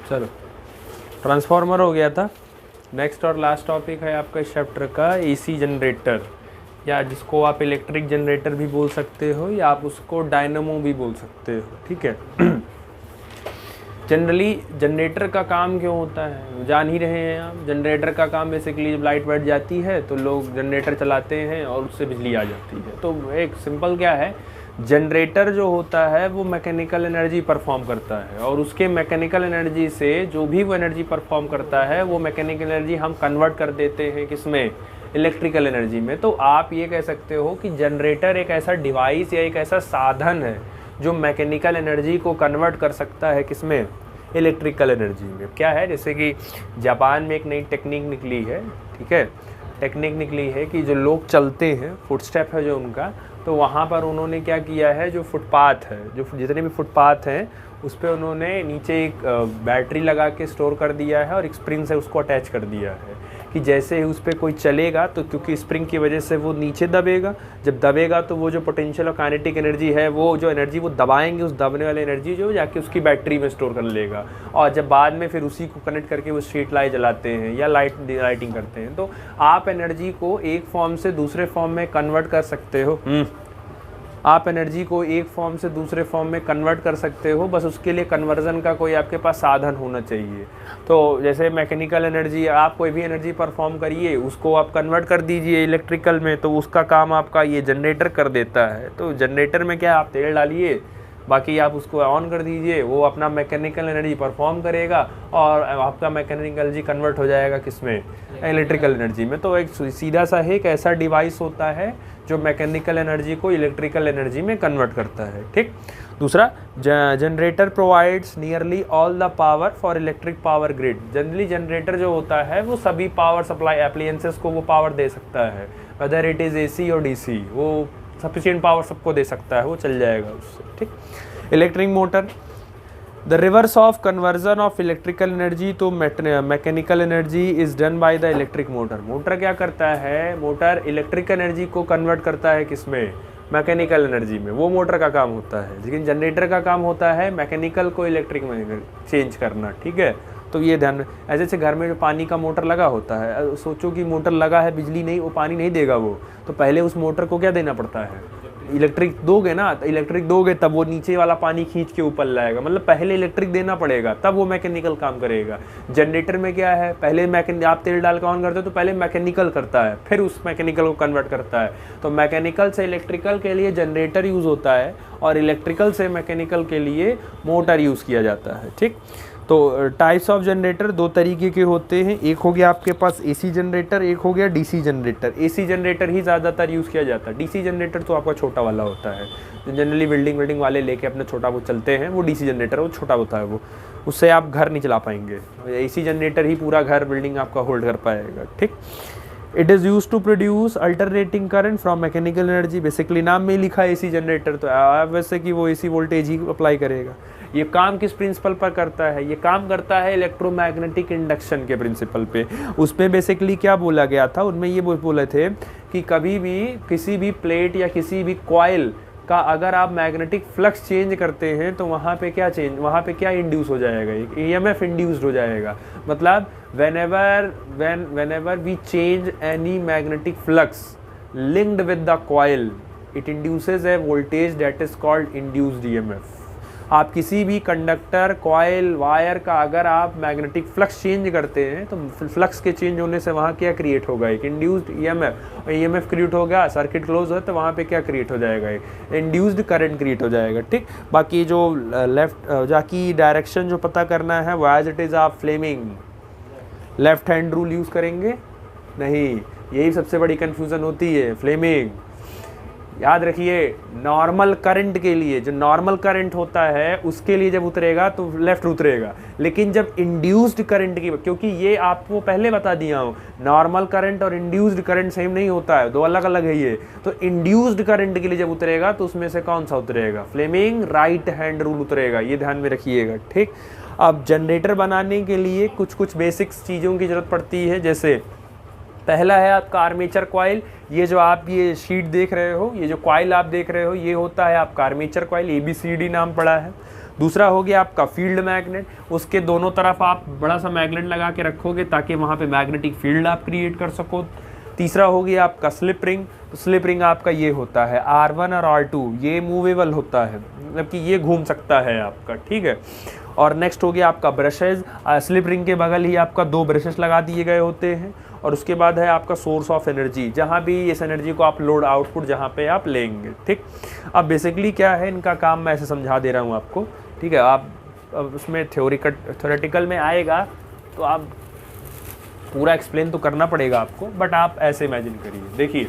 चलो, ट्रांसफार्मर हो गया था। नेक्स्ट और लास्ट टॉपिक है आपका इस चैप्टर का एसी जनरेटर, या जिसको आप इलेक्ट्रिक जनरेटर भी बोल सकते हो या आप उसको डायनामो भी बोल सकते हो, ठीक है। जनरली जनरेटर का काम क्यों होता है, जान ही रहे हैं आप। जनरेटर का काम बेसिकली जब लाइट बैठ जाती है तो लोग जनरेटर चलाते हैं और उससे बिजली आ जाती है। तो एक सिंपल क्या है, जनरेटर जो होता है वो मैकेनिकल एनर्जी परफॉर्म करता है, और उसके मैकेनिकल एनर्जी से जो भी वो एनर्जी परफॉर्म करता है वो मैकेनिकल एनर्जी हम कन्वर्ट कर देते हैं किसमें, इलेक्ट्रिकल एनर्जी में। तो आप ये कह सकते हो कि जनरेटर एक ऐसा डिवाइस या एक ऐसा साधन है जो मैकेनिकल एनर्जी को कन्वर्ट कर सकता है किसमें, इलेक्ट्रिकल एनर्जी में। क्या है, जैसे कि जापान में एक नई टेक्निक निकली है, ठीक है, टेक्निक निकली है कि जो लोग चलते हैं, फुटस्टेप है जो उनका, तो वहाँ पर उन्होंने क्या किया है, जो फुटपाथ है, जो जितने भी फुटपाथ हैं उस पर उन्होंने नीचे एक बैटरी लगा के स्टोर कर दिया है और एक स्प्रिंग से उसको अटैच कर दिया है कि जैसे ही उस पर कोई चलेगा तो क्योंकि स्प्रिंग की वजह से वो नीचे दबेगा, जब दबेगा तो वो जो पोटेंशियल और काइनेटिक एनर्जी है, वो जो एनर्जी वो दबाएंगे, उस दबने वाली एनर्जी जो जाके उसकी बैटरी में स्टोर कर लेगा, और जब बाद में फिर उसी को कनेक्ट करके वो स्ट्रीट लाइट जलाते हैं या लाइटिंग करते हैं। तो आप एनर्जी को एक फॉर्म से दूसरे फॉर्म में कन्वर्ट कर सकते हो। आप एनर्जी को एक फॉर्म से दूसरे फॉर्म में कन्वर्ट कर सकते हो, बस उसके लिए कन्वर्जन का कोई आपके पास साधन होना चाहिए। तो जैसे मैकेनिकल एनर्जी, आप कोई भी एनर्जी परफॉर्म करिए, उसको आप कन्वर्ट कर दीजिए इलेक्ट्रिकल में, तो उसका काम आपका ये जनरेटर कर देता है। तो जनरेटर में क्या, आप तेल डालिए, बाकी आप उसको ऑन कर दीजिए, वो अपना मैकेनिकल एनर्जी परफॉर्म करेगा और आपका मैकेनिकल एनर्जी कन्वर्ट हो जाएगा किसमें, इलेक्ट्रिकल एनर्जी में। तो एक सीधा सा एक ऐसा डिवाइस होता है जो मैकेनिकल एनर्जी को इलेक्ट्रिकल एनर्जी में कन्वर्ट करता है, ठीक। दूसरा, generator provides nearly all the power for electric power grid. Generally generator जो होता है वो सभी पावर सप्लाई एप्लायंसेस को वो पावर दे सकता है, वेदर इट इज़ एसी और डीसी, वो सफिशिएंट पावर सबको दे सकता है, वो चल जाएगा उससे, ठीक। Electric motor, the reverse of conversion of electrical energy to mechanical energy is done by the electric motor. Motor क्या करता है, मोटर इलेक्ट्रिक एनर्जी को कन्वर्ट करता है किसमें, मैकेनिकल एनर्जी में, वो मोटर का काम होता है। लेकिन जनरेटर का काम होता है मैकेनिकल को इलेक्ट्रिक में चेंज करना, ठीक है। तो ये ध्यान में, ऐसे जैसे घर में जो पानी का मोटर लगा होता है, सोचो कि मोटर लगा है, बिजली नहीं, वो पानी नहीं देगा वो, तो पहले उस मोटर को क्या देना पड़ता है, इलेक्ट्रिक दोगे ना, तो इलेक्ट्रिक दोगे तब वो नीचे वाला पानी खींच के ऊपर लाएगा, मतलब पहले इलेक्ट्रिक देना पड़ेगा तब वो मैकेनिकल काम करेगा। जनरेटर में क्या है, पहले आप तेल डाल के ऑन करते हो तो पहले मैकेनिकल करता है, फिर उस मैकेनिकल को कन्वर्ट करता है। तो मैकेनिकल से इलेक्ट्रिकल के लिए जनरेटर यूज़ होता है और इलेक्ट्रिकल से मैकेनिकल के लिए मोटर यूज़ किया जाता है, ठीक। तो टाइप्स ऑफ जनरेटर दो तरीके के होते हैं, एक हो गया आपके पास एसी जनरेटर, एक हो गया डीसी जनरेटर। एसी जनरेटर ही ज़्यादातर यूज़ किया जाता है, डीसी जनरेटर तो आपका छोटा वाला होता है, जो जनरली बिल्डिंग वाले लेके अपना छोटा वो चलते हैं, वो डीसी जनरेटर, वो छोटा होता है, वो उससे आप घर नहीं चला पाएंगे। एसी जनरेटर ही पूरा घर बिल्डिंग आपका होल्ड कर पाएगा, ठीक। It is use to produce alternating current from mechanical energy. Basically नाम में लिखा है एसी जनरेटर, तो वैसे कि वो एसी वोल्टेज ही अप्लाई करेगा। ये काम किस प्रिंसिपल पर करता है, ये काम करता है इलेक्ट्रोमैग्नेटिक इंडक्शन के प्रिंसिपल पे। उसमें बेसिकली क्या बोला गया था, उनमें ये बोले थे कि कभी भी किसी भी प्लेट या किसी भी कॉइल का अगर आप मैग्नेटिक फ्लक्स चेंज करते हैं तो वहाँ पे क्या इंड्यूस हो जाएगा, एक EMF इंड्यूस्ड हो जाएगा। मतलब whenever we change any magnetic flux linked with the coil, it induces a voltage that is called induced EMF। आप किसी भी कंडक्टर, कॉइल, वायर का अगर आप मैग्नेटिक फ्लक्स चेंज करते हैं तो फ्लक्स के चेंज होने से वहाँ क्या क्रिएट होगा, एक इंड्यूस्ड EMF। और EMF क्रिएट हो गया, सर्किट क्लोज हो तो वहाँ पे क्या क्रिएट हो जाएगा, एक इंड्यूस्ड करंट क्रिएट हो जाएगा, ठीक। बाकी जो लेफ्ट जाकी डायरेक्शन जो पता करना है वो एज इट इज़ आप Fleming left hand rule use करेंगे नहीं, यही सबसे बड़ी कन्फ्यूज़न होती है, फ्लेमिंग। याद रखिए, नॉर्मल करंट के लिए, जो नॉर्मल करंट होता है उसके लिए जब उतरेगा तो लेफ्ट उतरेगा, लेकिन जब इंड्यूस्ड करंट की, क्योंकि ये आपको पहले बता दिया हूँ, नॉर्मल करंट और इंड्यूस्ड करंट सेम नहीं होता है, दो अलग अलग है ये। तो इंड्यूस्ड करंट के लिए जब उतरेगा तो उसमें से कौन सा उतरेगा, फ्लेमिंग राइट हैंड रूल उतरेगा, ये ध्यान में रखिएगा, ठीक। अब जनरेटर बनाने के लिए कुछ बेसिक्स चीज़ों की ज़रूरत पड़ती है, जैसे पहला है आपका आर्मेचर कॉइल, ये जो आप ये शीट देख रहे हो, ये जो कॉइल आप देख रहे हो, ये होता है आपका आर्मेचर कॉइल, ABCD नाम पड़ा है। दूसरा हो गया आपका फील्ड मैग्नेट, उसके दोनों तरफ आप बड़ा सा मैग्नेट लगा के रखोगे ताकि वहाँ पे मैग्नेटिक फील्ड आप क्रिएट कर सको। तीसरा हो गया आपका स्लिप रिंग, तो स्लिप रिंग आपका ये होता है R1 और R2, ये मूवेबल होता है, मतलब कि ये घूम सकता है आपका, ठीक है। और नेक्स्ट हो गया आपका ब्रशेज, स्लिप रिंग के बगल ही आपका 2 ब्रशेस लगा दिए गए होते हैं। और उसके बाद है आपका सोर्स ऑफ एनर्जी, जहाँ भी इस एनर्जी को आप लोड आउटपुट जहाँ पे आप लेंगे, ठीक। अब बेसिकली क्या है इनका काम, मैं ऐसे समझा दे रहा हूँ आपको, ठीक है। आप उसमें थ्योरेटिकल में आएगा तो आप पूरा एक्सप्लेन तो करना पड़ेगा आपको, बट आप ऐसे इमेजिन करिए। देखिए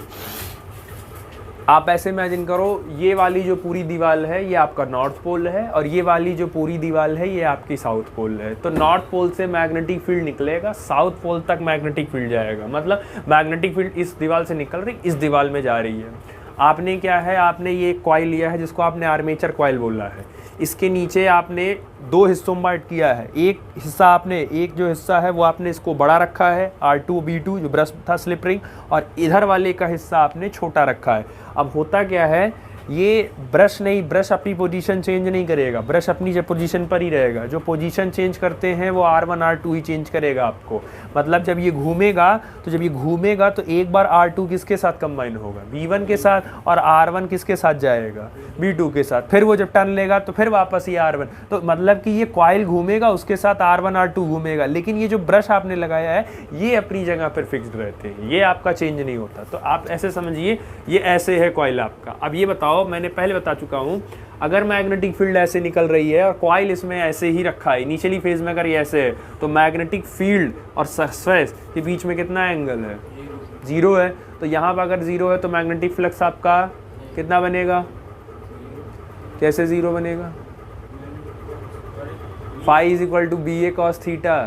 आप ऐसे इमेजिन करो, ये वाली जो पूरी दीवार है ये आपका नॉर्थ पोल है, और ये वाली जो पूरी दीवार है ये आपकी साउथ पोल है। तो नॉर्थ पोल से मैग्नेटिक फील्ड निकलेगा, साउथ पोल तक मैग्नेटिक फील्ड जाएगा, मतलब मैग्नेटिक फील्ड इस दीवार से निकल रही, इस दीवार में जा रही है। आपने क्या है, आपने ये कॉइल लिया है जिसको आपने आर्मेचर कॉइल बोला है, इसके नीचे आपने 2 हिस्सों में बांट किया है। एक हिस्सा आपने, एक जो हिस्सा है वो आपने इसको बड़ा रखा है R2 B2 जो ब्रश था स्लिप रिंग, और इधर वाले का हिस्सा आपने छोटा रखा है। अब होता क्या है, ये ब्रश नहीं, ब्रश अपनी पोजीशन चेंज नहीं करेगा, ब्रश अपनी पोजीशन पर ही रहेगा। जो पोजीशन चेंज करते हैं वो R1 R2 ही चेंज करेगा आपको। मतलब जब ये घूमेगा तो एक बार R2 किसके साथ कंबाइन होगा, B1 के साथ, और R1 किसके साथ जाएगा, B2 के साथ। फिर वो जब टर्न लेगा तो फिर वापस ये R1, तो मतलब कि ये कॉइल घूमेगा, उसके साथ R1 R2 घूमेगा, लेकिन ये जो ब्रश आपने लगाया है ये अपनी जगह पर फिक्स्ड रहते हैं, ये आपका चेंज नहीं होता। तो आप ऐसे समझिए, ये ऐसे है कॉइल आपका। अब ये बताओ, मैंने पहले बता चुका हूं, अगर मैग्नेटिक फील्ड ऐसे निकल रही है और कॉइल इसमें ऐसे ही रखा है, इनिशियली फेज में अगर ये ऐसे है, तो मैग्नेटिक फील्ड और सरफेस के बीच में कितना एंगल है, 0 है। तो यहाँ पर अगर 0 है तो मैग्नेटिक फ्लक्स आपका कितना बनेगा, कैसे 0 बनेगा, phi is equal to BA cos theta,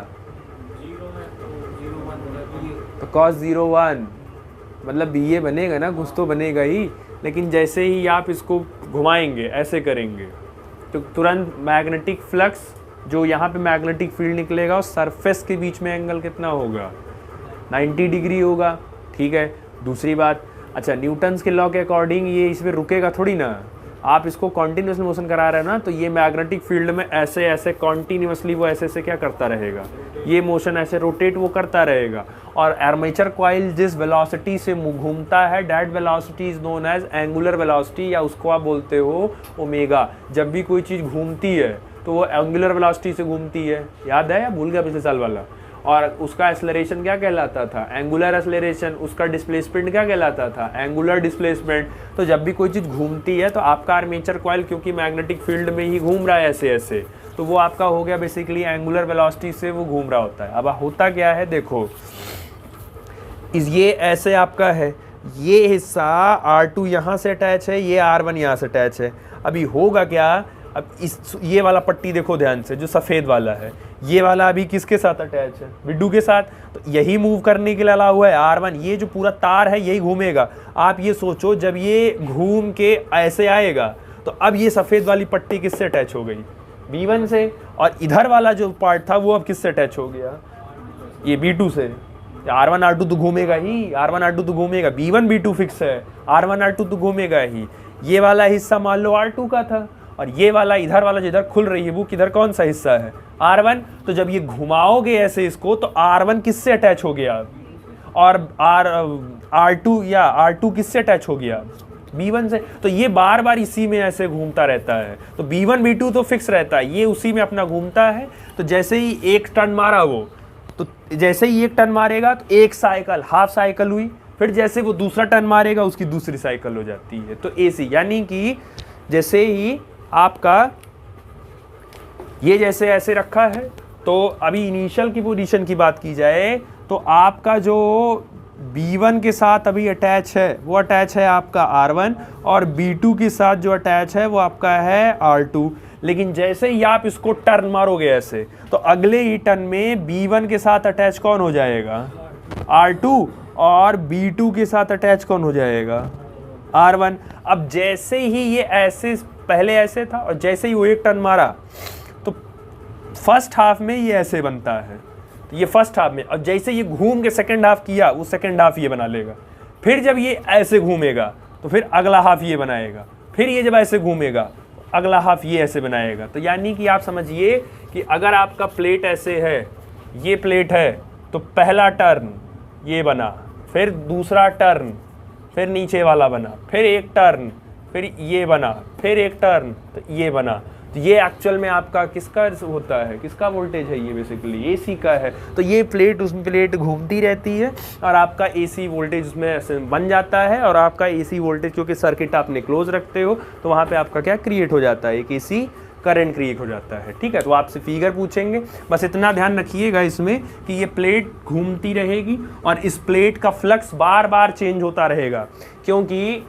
तो cos 0 1 मतलब BA बनेगा ना, कुछ तो बनेगा ही। लेकिन जैसे ही आप इसको घुमाएंगे, ऐसे करेंगे, तो तुरंत मैग्नेटिक फ्लक्स, जो यहाँ पे मैग्नेटिक फील्ड निकलेगा और सरफेस के बीच में एंगल कितना होगा, 90 डिग्री होगा, ठीक है। दूसरी बात, अच्छा न्यूटन्स के लॉ के अकॉर्डिंग ये इसमें रुकेगा थोड़ी ना, आप इसको कॉन्टिन्यूस मोशन करा रहे हैं ना, तो ये मैग्नेटिक फील्ड में ऐसे ऐसे कॉन्टिन्यूसली वो ऐसे ऐसे क्या करता रहेगा, ये मोशन ऐसे रोटेट वो करता रहेगा। और आर्मेचर कॉइल जिस वेलोसिटी से घूमता है, that velocity is known as angular velocity, या उसको आप बोलते हो ओमेगा। जब भी कोई चीज़ घूमती है तो वो एंगुलर वेलोसिटी से घूमती है, याद है या भूल गया पिछले साल वाला। और उसका एक्सेलरेशन क्या कहलाता था, एंगुलर एक्सेलरेशन। उसका डिस्प्लेसमेंट क्या कहलाता था, एंगुलर डिस्प्लेसमेंट। तो जब भी कोई चीज़ घूमती है तो आपका आर्मेचर कॉइल क्योंकि मैग्नेटिक फील्ड में ही घूम रहा है ऐसे ऐसे, तो वो आपका हो गया बेसिकली एंगुलर वेलोसिटी से वो घूम रहा होता है। अब होता क्या है, देखो ये ऐसे आपका है, ये हिस्सा R2 यहाँ से अटैच है, ये R1 यहाँ से अटैच है। अभी होगा क्या, अब ये वाला पट्टी देखो ध्यान से, जो सफ़ेद वाला है, ये वाला अभी किसके साथ अटैच है, बिड्डू के साथ। तो यही मूव करने के लिए अला हुआ है R1, ये जो पूरा तार है यही घूमेगा। आप ये सोचो, जब ये घूम के ऐसे आएगा तो अब ये सफ़ेद वाली पट्टी किससे अटैच हो गई, B1 से, और इधर वाला जो पार्ट था वो अब किससे अटैच हो गया, ये B2 से। R1 R2 तो घूमेगा ही, R1 R2 तो घूमेगा, B1 B2 फिक्स है, R1 R2 तो घूमेगा ही। ये वाला हिस्सा मान लो R2 का था, और ये वाला इधर वाला जो इधर खुल रही है वो किधर कौन सा हिस्सा है, R1। तो जब ये घुमाओगे ऐसे इसको तो R1 किससे अटैच हो गया, और R2 या R2 किससे अटैच हो गया, B1 से। तो ये बार बार इसी में ऐसे घूमता रहता है। तो B1 B2 तो फिक्स रहता है, ये उसी में अपना घूमता है। तो जैसे ही एक टर्न मारा वो, तो जैसे ही एक टर्न मारेगा तो एक साइकिल, हाफ साइकिल हुई, फिर जैसे वो दूसरा टर्न मारेगा उसकी दूसरी साइकिल हो जाती है। तो AC, यानी कि जैसे ही आपका ये जैसे ऐसे रखा है, तो अभी इनिशियल की पोजीशन की बात की जाए तो आपका जो B1 के साथ अभी अटैच है वो अटैच है आपका R1, और B2 के साथ जो अटैच है वो आपका है R2। लेकिन जैसे ही आप इसको टर्न मारोगे ऐसे, तो अगले ही टर्न में B1 के साथ अटैच कौन हो जाएगा, R2, और B2 के साथ अटैच कौन हो जाएगा, R1। अब जैसे ही ये ऐसे, पहले ऐसे था और जैसे ही वो एक टर्न मारा तो फर्स्ट हाफ में ये ऐसे बनता है, तो ये फर्स्ट हाफ में, और जैसे ये घूम के सेकंड हाफ किया, वो सेकंड हाफ ये बना लेगा। फिर जब ये ऐसे घूमेगा तो फिर अगला हाफ ये बनाएगा, फिर ये जब ऐसे घूमेगा अगला हाफ ये ऐसे बनाएगा। तो यानी कि आप समझिए कि अगर आपका प्लेट ऐसे है, ये प्लेट है, तो पहला टर्न ये बना, फिर दूसरा टर्न, फिर नीचे वाला बना, फिर एक टर्न, फिर ये बना, फिर एक टर्न, तो ये बना। तो ये एक्चुअल में आपका किसका होता है, किसका वोल्टेज है, ये बेसिकली एसी का है। तो ये प्लेट उसमें प्लेट घूमती रहती है और आपका एसी वोल्टेज उसमें बन जाता है, और आपका एसी वोल्टेज क्योंकि सर्किट आपने क्लोज रखते हो तो वहाँ पे आपका क्या क्रिएट हो जाता है, एक एसी करंट क्रिएट हो जाता है। ठीक है, तो आपसे फिगर पूछेंगे, बस इतना ध्यान रखिएगा इसमें कि ये प्लेट घूमती रहेगी और इस प्लेट का फ्लक्स बार बार चेंज होता रहेगा। क्योंकि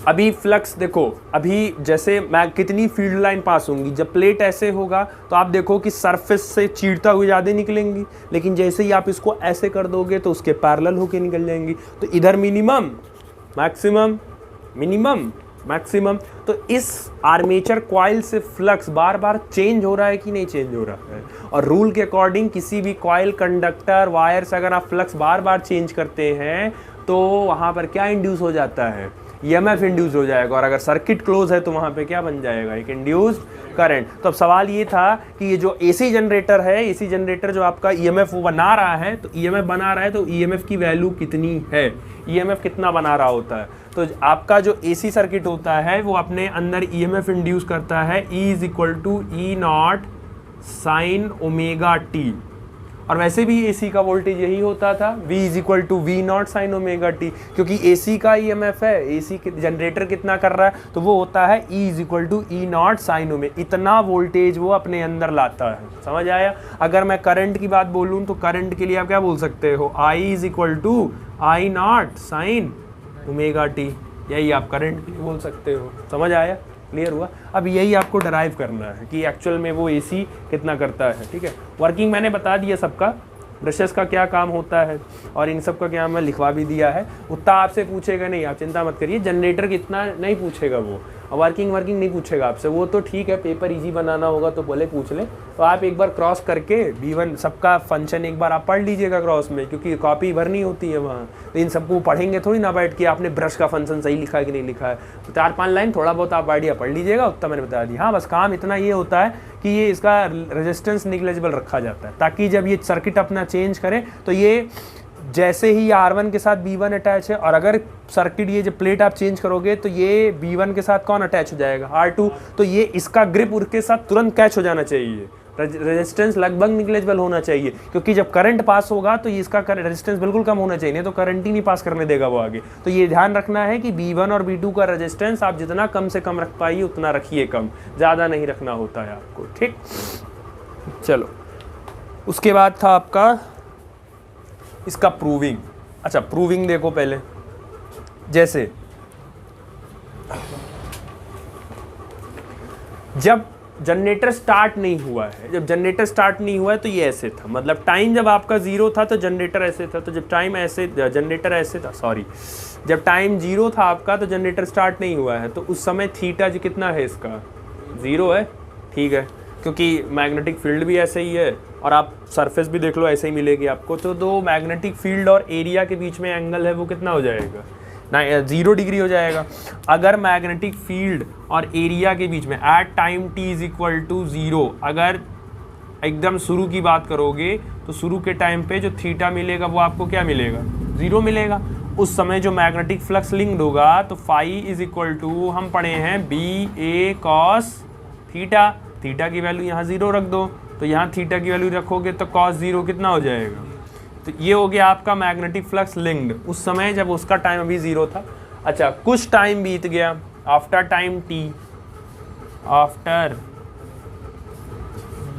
अभी फ्लक्स देखो, अभी जैसे मैं कितनी फील्ड लाइन पास होंगी, जब प्लेट ऐसे होगा तो आप देखो कि सरफेस से चीरता हुए ज़्यादा निकलेंगी, लेकिन जैसे ही आप इसको ऐसे कर दोगे तो उसके पैरेलल होके निकल जाएंगी। तो इधर मिनिमम, मैक्सिमम, मिनिमम, मैक्सिमम। तो इस आर्मेचर कॉइल से फ्लक्स बार बार चेंज हो रहा है कि नहीं चेंज हो रहा है। और रूल के अकॉर्डिंग किसी भी कॉइल, कंडक्टर, वायर से अगर आप फ्लक्स बार बार चेंज करते हैं तो वहाँ पर क्या इंड्यूस हो जाता है, ईएमएफ इंड्यूस हो जाएगा। और अगर सर्किट क्लोज है तो वहाँ पे क्या बन जाएगा, एक इंड्यूस्ड करंट। तो अब सवाल ये था कि ये जो एसी जनरेटर है, एसी जनरेटर जो आपका ईएमएफ वो बना रहा है, तो ईएमएफ बना रहा है तो ईएमएफ की वैल्यू कितनी है, ईएमएफ कितना बना रहा होता है। तो आपका जो एसी सर्किट होता है वो अपने अंदर ईएमएफ इंड्यूस करता है, E is equal to E naught sine omega t. और वैसे भी एसी का वोल्टेज यही होता था, V is equal to V naught sine omega t, क्योंकि एसी का ईएमएफ है, एसी जनरेटर कितना कर रहा है तो वो होता है E is equal to E naught sine omega. इतना वोल्टेज वो अपने अंदर लाता है, समझ आया। अगर मैं करंट की बात बोलूँ तो करंट के लिए आप क्या बोल सकते हो, I is equal to I naught sine omega t, यही आप करंट के लिए बोल सकते हो, समझ आया, क्लियर हुआ। अब यही आपको डराइव करना है कि एक्चुअल में वो एसी कितना करता है। ठीक है, वर्किंग मैंने बता दिया सबका, ब्रशेस का क्या काम होता है और इन सब का क्या मैं लिखवा भी दिया है। उतना आपसे पूछेगा नहीं, आप चिंता मत करिए। जनरेटर कितना नहीं पूछेगा वो, वर्किंग नहीं पूछेगा आपसे, वो तो ठीक है, पेपर इजी बनाना होगा तो बोले पूछ ले। तो आप एक बार क्रॉस करके B1 सबका फंक्शन एक बार आप पढ़ लीजिएगा क्रॉस में, क्योंकि कॉपी भरनी होती है वहाँ। तो इन सबको पढ़ेंगे थोड़ी ना बैठ के आपने ब्रश का फंक्शन सही लिखा है कि नहीं लिखा है। तो 4-5 लाइन थोड़ा बहुत आप आइडिया पढ़ लीजिएगा, उतना मैंने बता दिया। हाँ, बस काम इतना ये होता है कि ये इसका रेजिस्टेंस निग्लेजिबल रखा जाता है, ताकि जब ये सर्किट अपना चेंज करे तो ये जैसे ही R1 के साथ B1 अटैच है, और अगर सर्किट ये जो प्लेट आप चेंज करोगे तो ये B1 के साथ कौन अटैच हो जाएगा, R2। तो ये इसका ग्रिप उसके साथ तुरंत कैच हो जाना चाहिए, रेजिस्टेंस लगभग निग्लेजिबल होना चाहिए, क्योंकि जब करंट पास होगा तो ये इसका रेजिस्टेंस बिल्कुल कम होना चाहिए, नहीं तो करंट ही नहीं पास करने देगा वो आगे। तो ये ध्यान रखना है कि B1 और B2 का रेजिस्टेंस आप जितना कम से कम रख पाइए उतना रखिए, कम ज़्यादा नहीं रखना होता है आपको। ठीक, चलो उसके बाद था आपका इसका प्रूविंग। अच्छा, प्रूविंग देखो पहले, जैसे जब जनरेटर स्टार्ट नहीं हुआ है, जब जनरेटर स्टार्ट नहीं हुआ है तो ये ऐसे था, मतलब टाइम जब आपका 0 था तो जनरेटर ऐसे था, तो जब टाइम ऐसे जनरेटर ऐसे था, सॉरी, जब टाइम 0 था आपका तो जनरेटर स्टार्ट नहीं हुआ है, तो उस समय थीटा जो कितना है इसका 0 है। ठीक है, क्योंकि मैग्नेटिक फील्ड भी ऐसे ही है और आप सरफेस भी देख लो ऐसे ही मिलेगी आपको। तो दो मैग्नेटिक फील्ड और एरिया के बीच में एंगल है वो कितना हो जाएगा, 0 डिग्री हो जाएगा। अगर मैग्नेटिक फील्ड और एरिया के बीच में at time t is equal to 0, अगर एकदम शुरू की बात करोगे तो शुरू के टाइम पे जो थीटा मिलेगा वो आपको क्या मिलेगा, 0 मिलेगा। उस समय जो मैग्नेटिक फ्लक्स लिंक्ड होगा तो फाई इज इक्वल टू, हम पढ़े हैं BA cos थीटा, थीटा की वैल्यू यहाँ 0 रख दो, तो यहाँ थीटा की वैल्यू रखोगे तो cos 0 कितना हो जाएगा। तो ये हो गया आपका मैग्नेटिक फ्लक्स लिंक्ड उस समय जब उसका टाइम अभी 0 था। अच्छा, कुछ टाइम बीत गया, after time t, after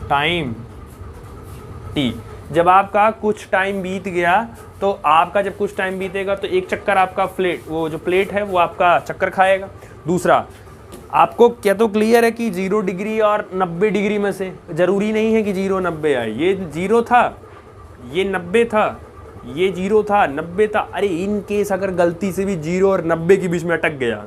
time t, जब आपका कुछ टाइम बीत गया तो आपका जब कुछ टाइम बीतेगा तो एक चक्कर आपका वो जो प्लेट है वो आपका चक्कर खाएगा। दूसरा, आपको क्या तो क्लियर है कि 0 डिग्री और 90 डिग्री में से ज़रूरी नहीं है कि 0 90 आए, ये 0 था, ये 90 था, ये 0 था, 90 था। अरे इन केस अगर गलती से भी 0 और 90 के बीच में अटक गया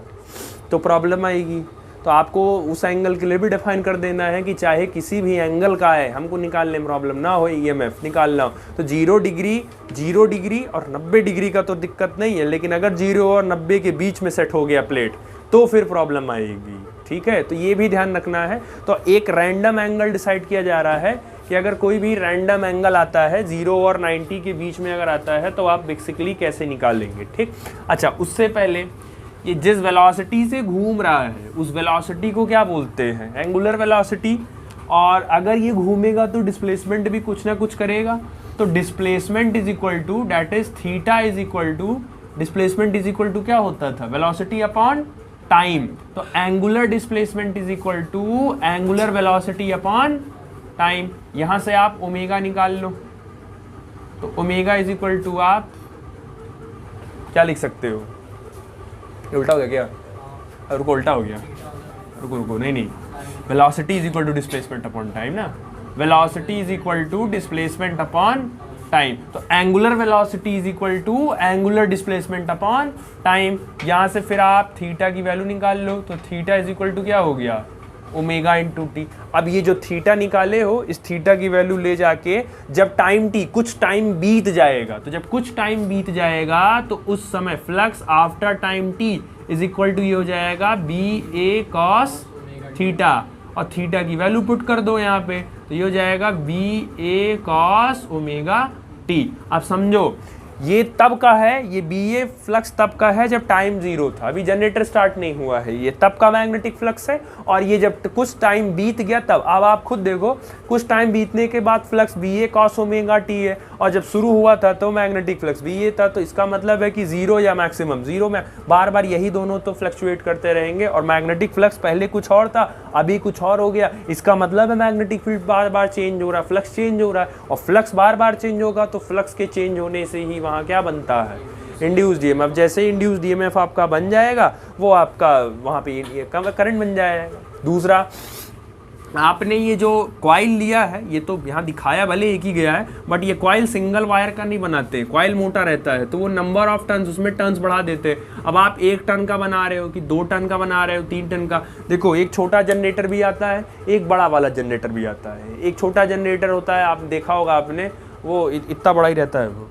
तो प्रॉब्लम आएगी। तो तो आपको उस एंगल के लिए भी डिफाइन कर देना है कि चाहे किसी भी एंगल का है, हमको निकालने में प्रॉब्लम ना हो, ईएमएफ निकालना हो तो 0 डिग्री और 90 डिग्री का तो दिक्कत नहीं है, लेकिन अगर 0 और 90 के बीच में सेट हो गया प्लेट तो फिर प्रॉब्लम आएगी। ठीक है, तो ये भी ध्यान रखना है। तो एक रैंडम एंगल डिसाइड किया जा रहा है कि अगर कोई भी रैंडम एंगल आता है 0 और 90 के बीच में अगर आता है तो आप बेसिकली कैसे निकालेंगे। ठीक, अच्छा, उससे पहले ये जिस वेलोसिटी से घूम रहा है उस वेलोसिटी को क्या बोलते हैं, एंगुलर वेलोसिटी। और अगर ये घूमेगा तो डिस्प्लेसमेंट भी कुछ ना कुछ करेगा, तो displacement is equal to that is theta is equal to, displacement is equal to क्या होता था, वेलोसिटी अपॉन टाइम। तो angular displacement is equal to angular velocity upon time. यहां से आप ओमेगा निकाल लो, तो ओमेगा इज इक्वल टू आप क्या लिख सकते हो, उल्टा हो गया क्या, रुको उल्टा हो गया, रुको नहीं, velocity is equal to displacement upon time ना, velocity is equal to displacement upon time. तो angular velocity is equal to angular displacement upon time. यहां से फिर आप थीटा की वैल्यू निकाल लो, तो थीटा इज इक्वल टू क्या हो गया, ओमेगा इंटू टी। अब ये जो थीटा निकाले हो, इस थीटा की वैल्यू ले जाके जब टाइम टी, कुछ टाइम बीत जाएगा, तो जब कुछ टाइम बीत जाएगा तो उस समय flux after time t is equal to ये हो जाएगा बी ए कॉस थीटा, और थीटा की वैल्यू पुट कर दो यहाँ पे, तो ये हो जाएगा B A cos omega t. अब समझो ये तब का है, ये बी ए फ्लक्स तब का है जब टाइम 0 था, अभी जनरेटर स्टार्ट नहीं हुआ है, ये तब का मैग्नेटिक फ्लक्स है। और ये जब कुछ टाइम बीत गया तब, अब आप खुद देखो कुछ टाइम बीतने के बाद flux B A cos omega T है, और जब शुरू हुआ था तो मैग्नेटिक फ्लक्स बी ए था। तो इसका मतलब है कि 0 या मैक्सिमम 0 में बार बार यही दोनों तो फ्लक्चुएट करते रहेंगे, और मैग्नेटिक फ्लक्स पहले कुछ और था अभी कुछ और हो गया। इसका मतलब है मैग्नेटिक फील्ड बार बार चेंज हो रहा है, फ्लक्स चेंज हो रहा है, और फ्लक्स बार बार चेंज होगा तो फ्लक्स के चेंज होने से ही वहाँ क्या बनता है, इंड्यूस्ड ईएमएफ। जैसे इंड्यूस्ड ईएमएफ आपका बन जाएगा वो आपका वहाँ पे करंट बन जाएगा। दूसरा, आपने ये जो कॉइल लिया है, ये तो यहाँ दिखाया भले एक ही गया है, बट ये कॉइल सिंगल वायर का नहीं बनाते, कॉइल मोटा रहता है तो वो नंबर ऑफ टर्न्स, उसमें टर्न्स बढ़ा देते हैं। अब आप 1 टन का बना रहे हो कि 2 टन का बना रहे हो, 3 टन का, देखो एक छोटा जनरेटर भी आता है, एक बड़ा वाला जनरेटर भी आता है। एक छोटा जनरेटर होता है, आप देखा होगा आपने, वो इतना बड़ा ही रहता है वो,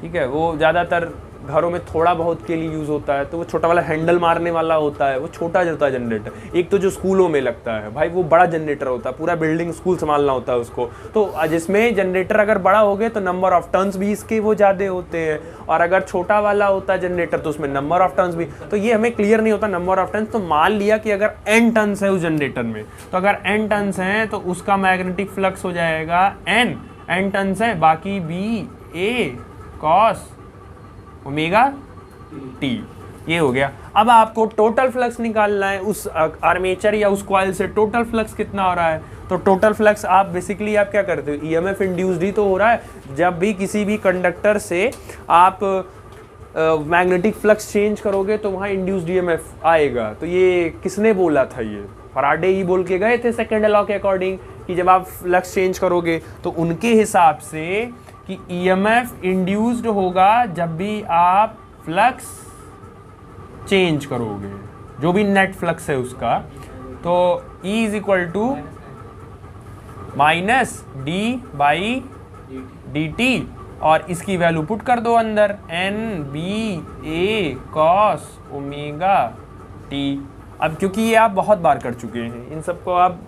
ठीक है, वो ज़्यादातर घरों में थोड़ा बहुत के लिए यूज़ होता है, तो वो छोटा वाला हैंडल मारने वाला होता है, वो छोटा होता है जनरेटर। एक तो जो स्कूलों में लगता है भाई, वो बड़ा जनरेटर होता है, पूरा बिल्डिंग स्कूल संभालना होता है उसको। तो जिसमें जनरेटर अगर बड़ा हो गए तो नंबर ऑफ टर्न्स भी इसके वो ज़्यादा होते हैं, और अगर छोटा वाला होता है जनरेटर तो उसमें नंबर ऑफ टर्न्स भी, तो ये हमें क्लियर नहीं होता नंबर ऑफ टर्न्स। तो मान लिया कि अगर n टर्न्स है उस जनरेटर में, तो अगर n टर्न्स हैं तो उसका मैग्नेटिक फ्लक्स हो जाएगा n टर्न्स है, बाकी B A cos omega t, ये हो गया। अब आपको टोटल फ्लक्स निकालना है उस आर्मेचर या उस कॉइल से, टोटल फ्लक्स कितना हो रहा है। तो टोटल फ्लक्स आप बेसिकली आप क्या करते हो, ईएमएफ इंड्यूस्ड ही तो हो रहा है। जब भी किसी भी कंडक्टर से आप मैग्नेटिक फ्लक्स चेंज करोगे तो वहाँ इंड्यूस्ड ईएमएफ आएगा। तो ये किसने बोला था, ये फराडे ही बोल के गए थे सेकेंड लॉ के अकॉर्डिंग, कि जब आप फ्लक्स चेंज करोगे तो उनके हिसाब से कि ईएमएफ इंड्यूस्ड होगा जब भी आप फ्लक्स चेंज करोगे, जो भी नेट फ्लक्स है उसका। तो E is equal to minus d by d t, और इसकी वैल्यू पुट कर दो अंदर, N B A cos omega t. अब क्योंकि ये आप बहुत बार कर चुके हैं, इन सबको आप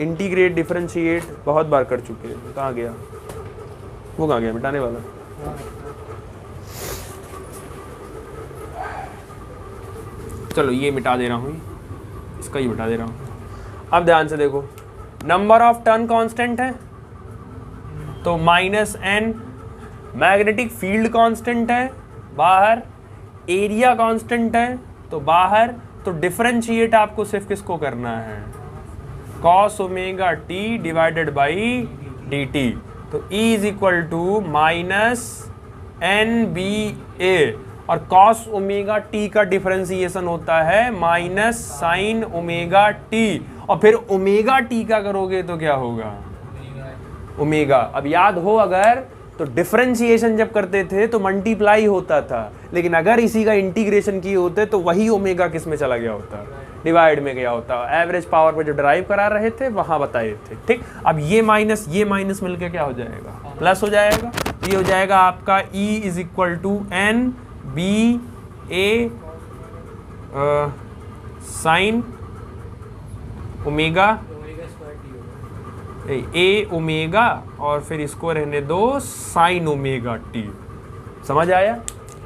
इंटीग्रेट डिफरेंशिएट बहुत बार कर चुके हैं। कहाँ गया वो, कहाँ गया मिटाने वाला, चलो ये मिटा दे रहा हूँ, इसका ही मिटा दे रहा हूँ। अब ध्यान से देखो, नंबर ऑफ टर्न कांस्टेंट है तो minus n, magnetic field constant है बाहर, एरिया कांस्टेंट है तो बाहर। तो डिफरेंशिएट आपको सिर्फ किसको करना है, cos omega t divided by d t. तो E is equal to minus N B A, और cos ओमेगा टी का डिफरेंशिएशन होता है माइनस साइन ओमेगा टी, और फिर ओमेगा टी का करोगे तो क्या होगा, ओमेगा। अब याद हो अगर तो डिफरेंशिएशन जब करते थे तो मल्टीप्लाई होता था, लेकिन अगर इसी का इंटीग्रेशन किए होते तो वही ओमेगा किस में चला गया होता, डिवाइड में गया होता। एवरेज पावर पे जो ड्राइव करा रहे थे वहां बताए थे, ठीक। अब ये माइनस मिलके क्या हो जाएगा, प्लस हो जाएगा। ये हो जाएगा आपका E is equal to N B A sine omega A omega और फिर इसको रहने दो साइन ओमेगा टी। समझ आया,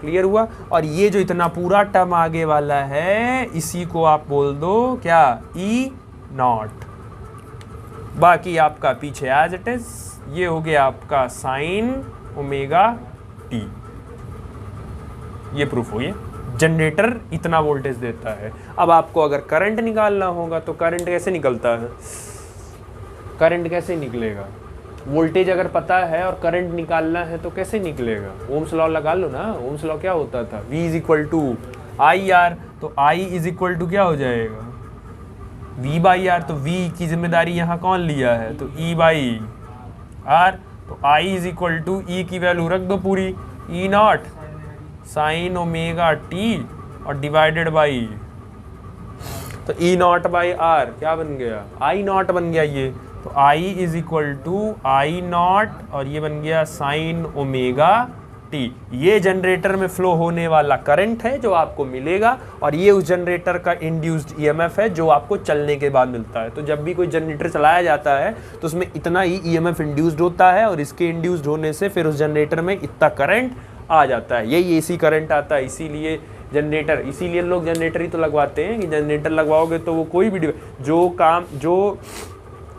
क्लियर हुआ। और ये जो इतना पूरा टर्म आगे वाला है इसी को आप बोल दो क्या, ई नॉट। बाकी आपका पीछे एज इट इज ये हो गया आपका साइन ओमेगा टी। ये प्रूफ हो गया, जनरेटर इतना वोल्टेज देता है। अब आपको अगर करंट निकालना होगा तो करंट कैसे निकलता है, करंट कैसे निकलेगा, वोल्टेज अगर पता है और करंट निकालना है तो कैसे निकलेगा, ओम्स लॉ लगा लो ना। ओम्स लॉ क्या होता था, V is equal to I R, तो I इज इक्वल टू क्या हो जाएगा, V बाई आर। तो V की जिम्मेदारी यहाँ कौन लिया है, तो E बाई आर। तो I is equal to E की वैल्यू रख दो पूरी, E naught sine omega t और डिवाइडेड बाई, तो E नॉट बाई आर क्या बन गया, I नॉट बन गया ये। तो I is equal to I naught और ये बन गया साइन ओमेगा टी। ये जनरेटर में फ्लो होने वाला करंट है जो आपको मिलेगा, और ये उस जनरेटर का इंड्यूस्ड ईएमएफ है जो आपको चलने के बाद मिलता है। तो जब भी कोई जनरेटर चलाया जाता है तो उसमें इतना ही ईएमएफ इंड्यूस्ड होता है, और इसके इंड्यूस्ड होने से फिर उस जनरेटर में इतना करंट आ जाता है। यही एसी करंट आता है। इसीलिए जनरेटर, इसीलिए लोग जनरेटर ही तो लगवाते हैं कि जनरेटर लगवाओगे तो वो कोई भी जो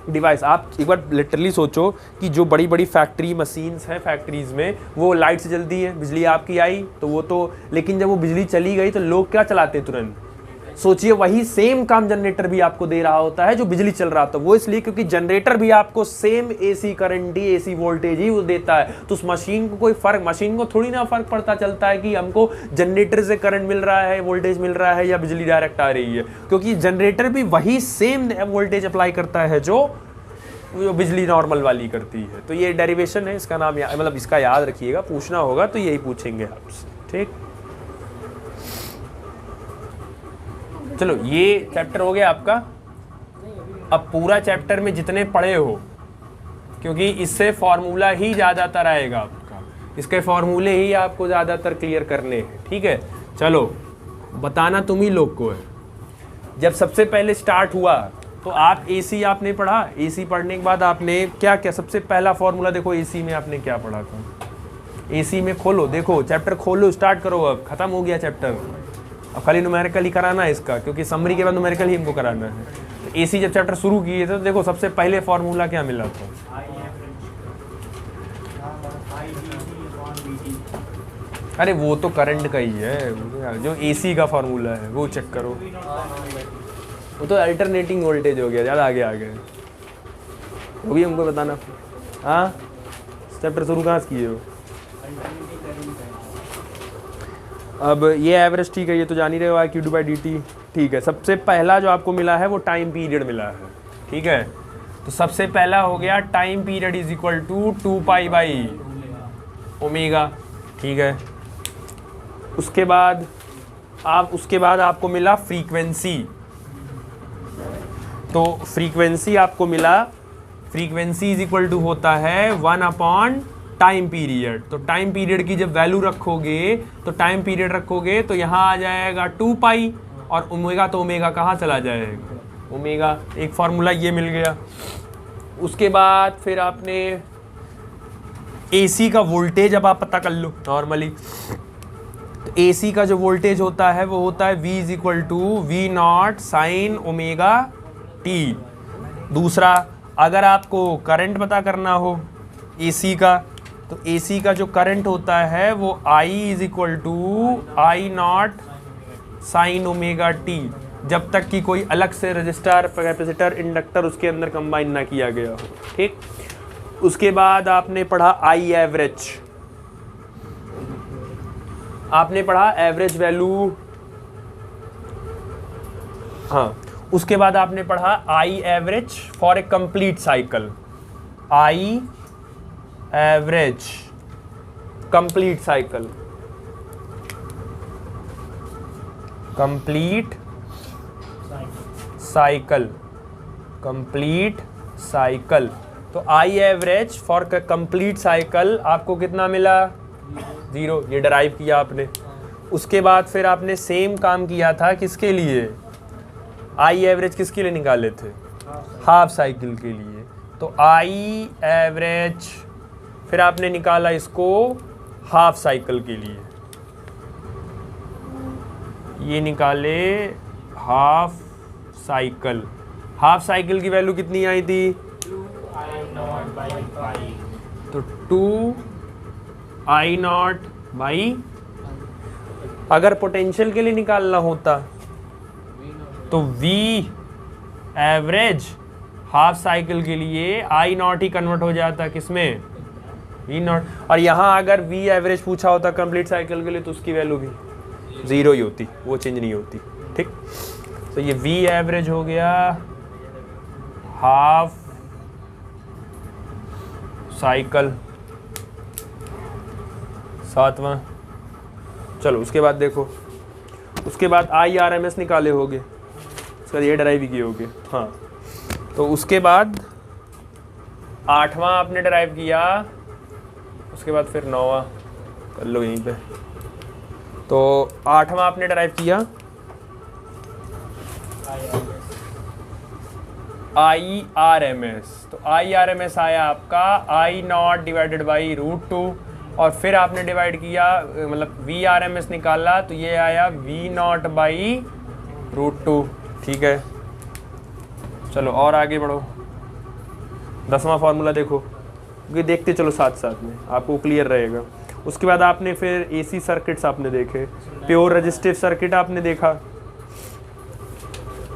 डिवाइस, आप एक बार लिटरली सोचो कि जो बड़ी बड़ी फैक्ट्री मशीन्स हैं, फैक्ट्रीज में वो लाइट से जलती है, बिजली आपकी आई तो वो तो, लेकिन जब वो बिजली चली गई तो लोग क्या चलाते तुरंत, सोचिए वही सेम काम जनरेटर भी आपको दे रहा होता है जो बिजली चल रहा था। वो इसलिए क्योंकि जनरेटर भी आपको सेम एसी करंट ही, एसी वोल्टेज ही वो देता है। तो उस मशीन को कोई फर्क, मशीन को थोड़ी ना फर्क पड़ता चलता है कि हमको जनरेटर से करंट मिल रहा है, वोल्टेज मिल रहा है या बिजली डायरेक्ट आ रही है, क्योंकि जनरेटर भी वही सेम वोल्टेज अप्लाई करता है जो बिजली नॉर्मल वाली करती है। तो ये डेरिवेशन है, इसका नाम मतलब इसका याद रखिएगा, पूछना होगा तो यही पूछेंगे आपसे, ठीक। चलो ये चैप्टर हो गया आपका। अब पूरा चैप्टर में जितने पढ़े हो, क्योंकि इससे फॉर्मूला ही ज़्यादातर आएगा आपका, इसके फॉर्मूले ही आपको ज़्यादातर क्लियर करने हैं, ठीक है। चलो बताना तुम ही लोग को है। जब सबसे पहले स्टार्ट हुआ तो आप एसी आपने पढ़ा, एसी पढ़ने के बाद आपने क्या क्या, सबसे पहला फॉर्मूला देखो एसी में आपने क्या पढ़ा था। एसी में खोलो, देखो चैप्टर खोलो, स्टार्ट करो। अब खत्म हो गया चैप्टर, अब खाली न्यूमेरिकल ही कराना है इसका, क्योंकि समरी के बाद न्यूमेरिकल ही हमको कराना है। तो एसी जब चैप्टर शुरू किए थे तो देखो सबसे पहले फॉर्मूला क्या मिला था, अरे वो तो करंट का ही है, जो एसी का फॉर्मूला है वो चेक करो। वो तो अल्टरनेटिंग वोल्टेज हो गया, ज़्यादा आगे आ गए, वो भी हमको बताना। हाँ चैप्टर शुरू कहाँ से किए हो। अब ये एवरेज ठीक है, ये तो जान ही रहे हो, IQ/dt ठीक है। सबसे पहला जो आपको मिला है वो टाइम पीरियड मिला है, ठीक है। तो सबसे पहला हो गया time period is equal to 2π/ω, ठीक है। उसके बाद आपको मिला फ्रीक्वेंसी, तो फ्रीक्वेंसी आपको मिला, फ्रीक्वेंसी इज इक्वल टू होता है 1/टाइम पीरियड। तो टाइम पीरियड की जब वैल्यू रखोगे तो टाइम पीरियड रखोगे तो यहाँ आ जाएगा 2π, और ओमेगा तो ओमेगा कहाँ चला जाएगा, ओमेगा। एक फार्मूला ये मिल गया। उसके बाद फिर आपने एसी का वोल्टेज अब आप पता कर लो नॉर्मली। तो एसी का जो वोल्टेज होता है वो होता है V is equal to V0 sine omega t. दूसरा, अगर आपको करंट पता करना हो एसी का, तो एसी का जो करंट होता है वो I is equal to I0 sine omega t, जब तक कि कोई अलग से रजिस्टर, कैपेसिटर, इंडक्टर उसके अंदर कंबाइन ना किया गया हो, ठीक। उसके बाद आपने पढ़ा I एवरेज, आपने पढ़ा एवरेज वैल्यू, हाँ। उसके बाद आपने पढ़ा I average for a complete cycle, I average complete cycle, complete cycle, complete cycle. तो I average for complete cycle आपको कितना मिला? 0। ये डराइव किया आपने। उसके बाद फिर आपने सेम काम किया था किसके लिए? आई एवरेज किसके लिए निकाले थे? हाफ साइकिल के लिए। तो आई एवरेज फिर आपने निकाला इसको हाफ साइकिल के लिए, ये निकाले हाफ साइकिल। हाफ साइकिल की वैल्यू कितनी आई थी? तो 2I0/। अगर पोटेंशियल के लिए निकालना होता तो V एवरेज हाफ साइकिल के लिए I0 ही कन्वर्ट हो जाता किसमें? V0। और यहाँ अगर V एवरेज पूछा होता कंप्लीट साइकिल के लिए तो उसकी वैल्यू भी 0 ही होती, वो चेंज नहीं होती। ठीक, तो ये V एवरेज हो गया हाफ साइकिल, 7वां। चलो उसके बाद देखो, उसके बाद IRMS निकाले होगे, उसके बाद ये डराइव किए होगे। हाँ, तो उसके बाद 8वां आपने डराइव किया, उसके बाद फिर 9वां कर लो यहीं पे। तो 8वां आपने डराइव किया IRMS। तो IRMS आया आपका I0/√2 और फिर आपने डिवाइड किया, मतलब VRMS निकाला तो ये आया V0/√2। ठीक है, चलो और आगे बढ़ो। 10वां फार्मूला देखो, क्योंकि देखते चलो साथ साथ में, आपको क्लियर रहेगा। उसके बाद आपने फिर AC सर्किट्स आपने देखे, प्योर रेजिस्टिव सर्किट आपने देखा,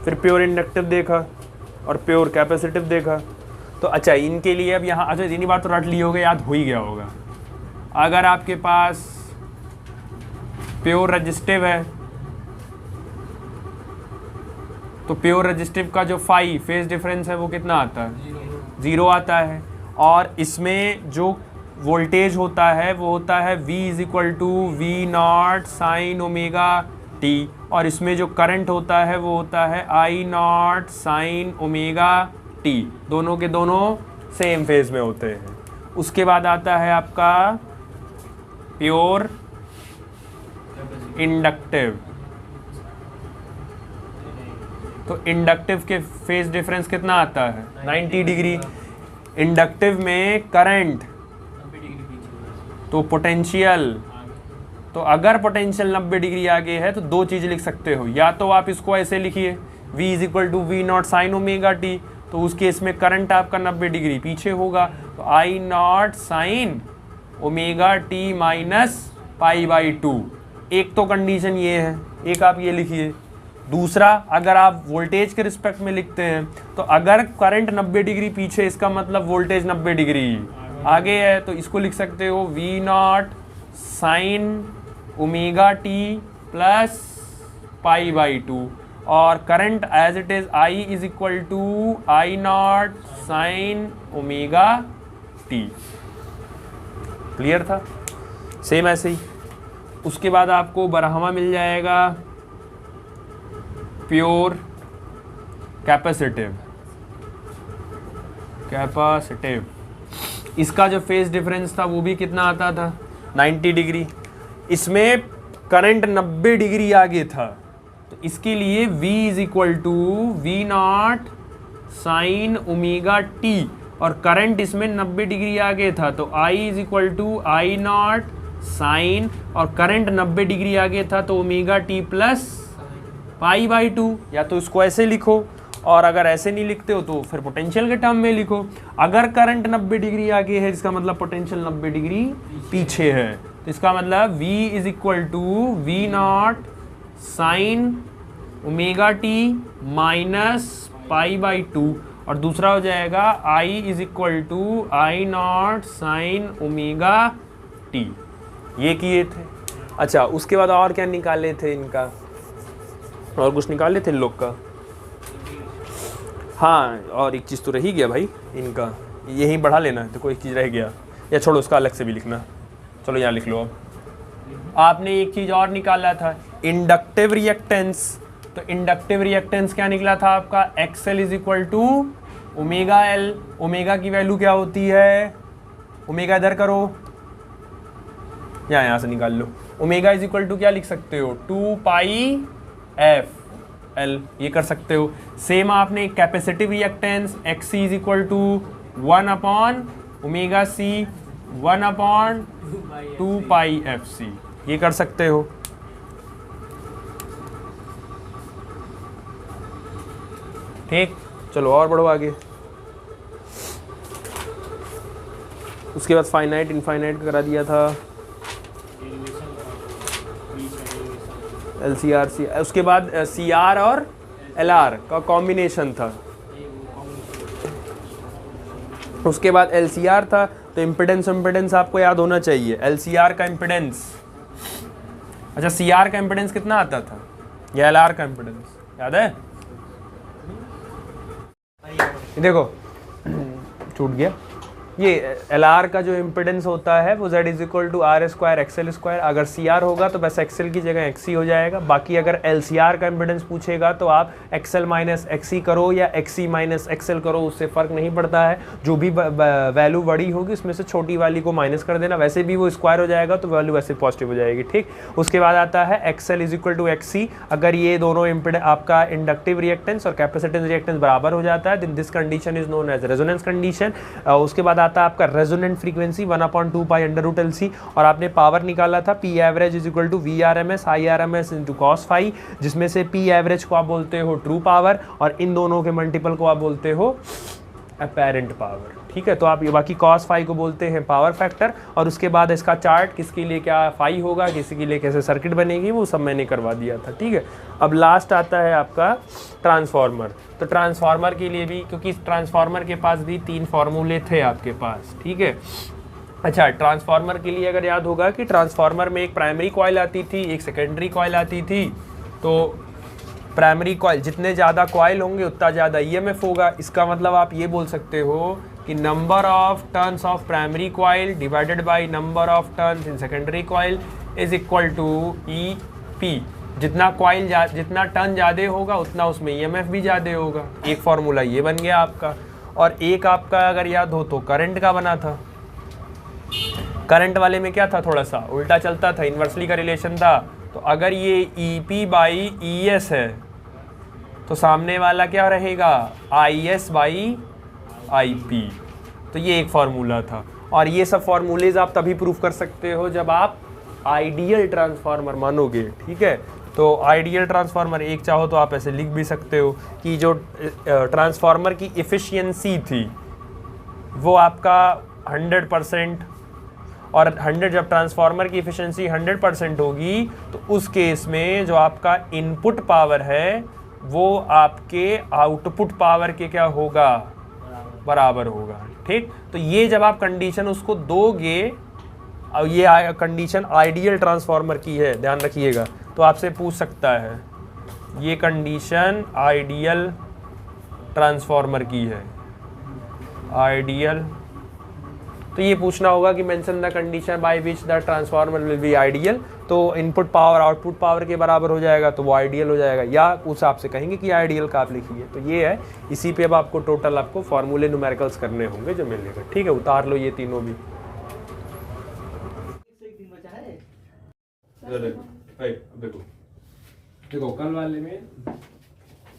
फिर प्योर इंडक्टिव देखा और प्योर कैपेसिटिव देखा। तो अच्छा, इनके लिए अब यहाँ, अच्छा इतनी बार तो रट ली होगा, याद हो ही गया होगा। अगर आपके पास प्योर रेजिस्टिव है तो प्योर रेजिस्टिव का जो फाई फेज डिफरेंस है वो कितना आता है? 0 आता है। और इसमें जो वोल्टेज होता है वो होता है V = V0 sin ωt, और इसमें जो करंट होता है वो होता है I0 sin ωt। दोनों के दोनों सेम फेज में होते हैं। उसके बाद आता है आपका प्योर इंडक्टिव। तो इंडक्टिव के फेज डिफरेंस कितना आता है? 90 डिग्री। इंडक्टिव में करंट तो पोटेंशियल, तो अगर पोटेंशियल 90 डिग्री आगे है तो दो चीज़ लिख सकते हो, या तो आप इसको ऐसे लिखिए V = V0 sin ωt, तो उस केस में करंट आपका 90 डिग्री पीछे होगा, तो I0 sin ωt -π/2। एक तो कंडीशन ये है, एक आप ये लिखिए। दूसरा, अगर आप वोल्टेज के रिस्पेक्ट में लिखते हैं तो अगर करंट 90 डिग्री पीछे, इसका मतलब वोल्टेज 90 डिग्री आगे है, तो इसको लिख सकते हो V0 sin ωt +π/2, और current as it is I = I0 sin ωt। Clear था? सेम ऐसे ही उसके बाद आपको 12वां मिल जाएगा प्योर कैपेसिटिव। इसका जो फेज डिफरेंस था वो भी कितना आता था? 90 डिग्री। इसमें करंट 90 डिग्री आगे था, तो इसके लिए V = V0 sin ωt, और करंट इसमें 90 डिग्री आगे था, तो I = I0 sin, और करंट 90 डिग्री आगे था तो ωt +π/2। या तो इसको ऐसे लिखो, और अगर ऐसे नहीं लिखते हो तो फिर पोटेंशियल के टर्म में लिखो। अगर करंट 90 डिग्री आगे है, इसका मतलब पोटेंशियल 90 डिग्री पीछे है, तो इसका मतलब V = V0 sin ωt -π/2, और दूसरा हो जाएगा I = I0 sin ωt। ये किए थे। अच्छा, उसके बाद और क्या निकाले थे इनका? और कुछ निकाले थे इन लोग का? हाँ, और एक चीज़ तो रह ही गया भाई इनका, यही बढ़ा लेना है, तो कोई चीज़ रह गया, या छोड़ो उसका अलग से भी लिखना। चलो यहाँ लिख लो। अब आपने एक चीज और निकाला था, इंडक्टिव रिएक्टेंस। तो इंडक्टिव रिएक्टेंस क्या निकला था आपका, XL is equal to omega L. Omega की वैल्यू क्या होती है, ओमेगा इधर करो, यहाँ से निकाल लो। ओमेगा इज इक्वल टू क्या लिख सकते हो, 2 पाई एफ एल, ये कर सकते हो। सेम आपने capacitive reactance XC is equal to 1 upon omega C 1 upon 2 pi F C, ये कर सकते हो। ठीक, चलो और बढ़ो आगे। उसके बाद फाइनाइट इनफाइनाइट करा दिया था, LCR सी, उसके बाद CR और LR का कॉम्बिनेशन था। उसके बाद LCR था, तो इम्पिडेंस आपको याद होना चाहिए, LCR का इम्पिडेंस। अच्छा, CR का इम्पिडेंस कितना आता था, या LR का इम्पिडेंस याद है? देखो छूट गया, ये LR का जो इम्पिडेंस होता है वो Z is equal to R square XL square. अगर CR होगा तो बस XL की जगह XC हो जाएगा। बाकी अगर LCR का इम्पिडेंस पूछेगा तो आप XL माइनस XC करो या XC माइनस XL करो, उससे फ़र्क नहीं पड़ता है। जो भी वैल्यू बड़ी होगी उसमें से छोटी वाली को माइनस कर देना, वैसे भी वो स्क्वायर हो जाएगा तो वैल्यू वैसे पॉजिटिव हो जाएगी। ठीक, उसके बाद आता है XL is equal to XC। अगर ये दोनों इम्पिडेंस आपका इंडक्टिव रिएक्टेंस और कैपेसिटेंस रिएक्टेंस बराबर हो जाता है, this condition is known as resonance condition. उसके बाद आता है आपका resonant frequency 1/2 pi under root LC, और आपने पावर निकाला था P average is equal to VRMS IRMS into cos phi, जिसमें से P एवरेज को आप बोलते हो ट्रू पावर और इन दोनों के मल्टीपल को आप बोलते हो अपेरेंट पावर। ठीक है, तो आप ये बाकी cos फाई को बोलते हैं पावर फैक्टर। और उसके बाद इसका चार्ट किसके लिए क्या फाई होगा, किसी के लिए कैसे सर्किट बनेगी, वो सब मैंने करवा दिया था। ठीक है, अब लास्ट आता है आपका ट्रांसफार्मर। तो ट्रांसफार्मर के लिए भी, क्योंकि ट्रांसफार्मर के पास भी 3 फार्मूले थे आपके पास। ठीक है, अच्छा, ट्रांसफार्मर के लिए अगर याद होगा कि ट्रांसफार्मर में एक प्राइमरी कॉइल आती थी, एक सेकेंडरी कॉइल आती थी। तो प्राइमरी कॉइल, जितने ज़्यादा कॉइल होंगे उतना ज़्यादा EMF होगा। इसका मतलब आप ये बोल सकते हो कि number of turns of primary coil divided by number of turns in secondary coil is equal to EP। जितना कॉइल जितना टर्न ज़्यादा होगा उतना उसमें EMF भी ज़्यादा होगा। एक फार्मूला ये बन गया आपका। और एक आपका अगर याद हो तो करंट का बना था। करंट वाले में क्या था, थोड़ा सा उल्टा चलता था, इन्वर्सली का रिलेशन था। तो अगर ये EP बाई ES है तो सामने वाला क्या रहेगा, IS बाई IP। तो ये एक फार्मूला था। और ये सब फार्मूलेज आप तभी प्रूफ कर सकते हो जब आप आइडियल ट्रांसफार्मर मानोगे। ठीक है, तो आइडियल ट्रांसफार्मर एक चाहो तो आप ऐसे लिख भी सकते हो कि जो ट्रांसफार्मर की एफिशिएंसी थी वो आपका 100%, और 100 जब ट्रांसफार्मर की एफिशिएंसी 100% होगी तो उस केस में जो आपका इनपुट पावर है वो आपके आउटपुट पावर के क्या होगा, बराबर होगा। ठीक, तो ये जब आप कंडीशन उसको दोगे, और ये कंडीशन आइडियल ट्रांसफार्मर की है, ध्यान रखिएगा। तो आपसे पूछ सकता है ये कंडीशन आइडियल ट्रांसफार्मर की है, आइडियल, तो ये पूछना होगा कि mention the condition by which the transformer will be ideal. तो इनपुट पावर आउटपुट पावर के बराबर हो जाएगा तो वो आइडियल हो जाएगा, या उस आपसे कहेंगे कि आइडियल का आप लिखिए। तो ये है, इसी पे अब आपको टोटल आपको फार्मूले न्यूमेरिकल्स करने होंगे जो मिलेगा। ठीक है, उतार लो ये तीनों भी। देखो कल वाले में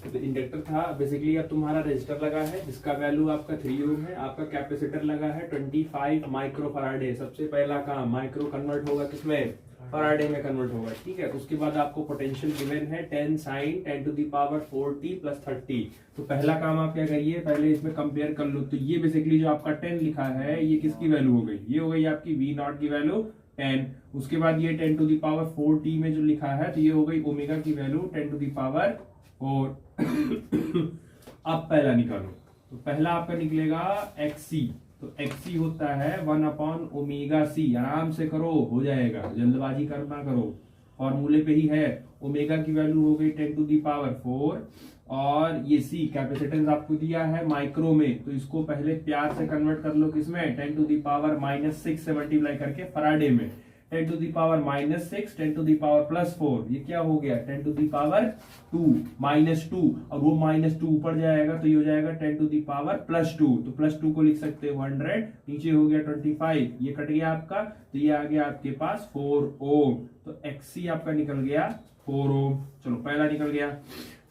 इंडक्टर था, बेसिकली अब तुम्हारा रजिस्टर लगा है जिसका वैल्यू आपका 3 ओम है, आपका कैपेसिटर लगा है 25 माइक्रो फराडे। सबसे पहला काम माइक्रो कन्वर्ट होगा किसमें, फराडे में कन्वर्ट होगा। ठीक है, उसके बाद आपको पोटेंशियल गिवन है 10 sin 10 to the power 4t plus 30। तो पहला काम आप क्या करिए, पहले इसमें कंपेयर कर लो। तो ये बेसिकली जो आपका 10 लिखा है ये किसकी वैल्यू हो गई, ये हो गई आपकी V0 की वैल्यू 10। उसके बाद ये 10 टू द पावर 4t में जो लिखा है तो ये हो गई ओमेगा की वैल्यू 10 टू द पावर 4। अब पहला निकालो, तो पहला आपका निकलेगा XC। तो XC होता है 1/ओमेगा C। आराम से करो, हो जाएगा, जल्दबाजी करना करो, फॉर्मूले पे ही है। ओमेगा की वैल्यू हो गई 10 टू दी पावर 4 और ये सी कैपेसिटेंस आपको दिया है माइक्रो में, तो इसको पहले प्यार से कन्वर्ट कर लो किसमें, 10 टू द पावर -6 से मल्टीप्लाई करके फराडे में, 10 to the power -6 10 to the power +4, ये क्या हो गया 10 टू द पावर 2 -2, और वो -2 ऊपर जाएगा तो ये हो जाएगा 10 टू द पावर +2, तो +2 को लिख सकते हो 100, नीचे हो गया 25, ये कट गया आपका, तो ये आ गया आपके पास 4 ओम, तो XC आपका निकल गया 4 ओम। चलो पहला निकल गया।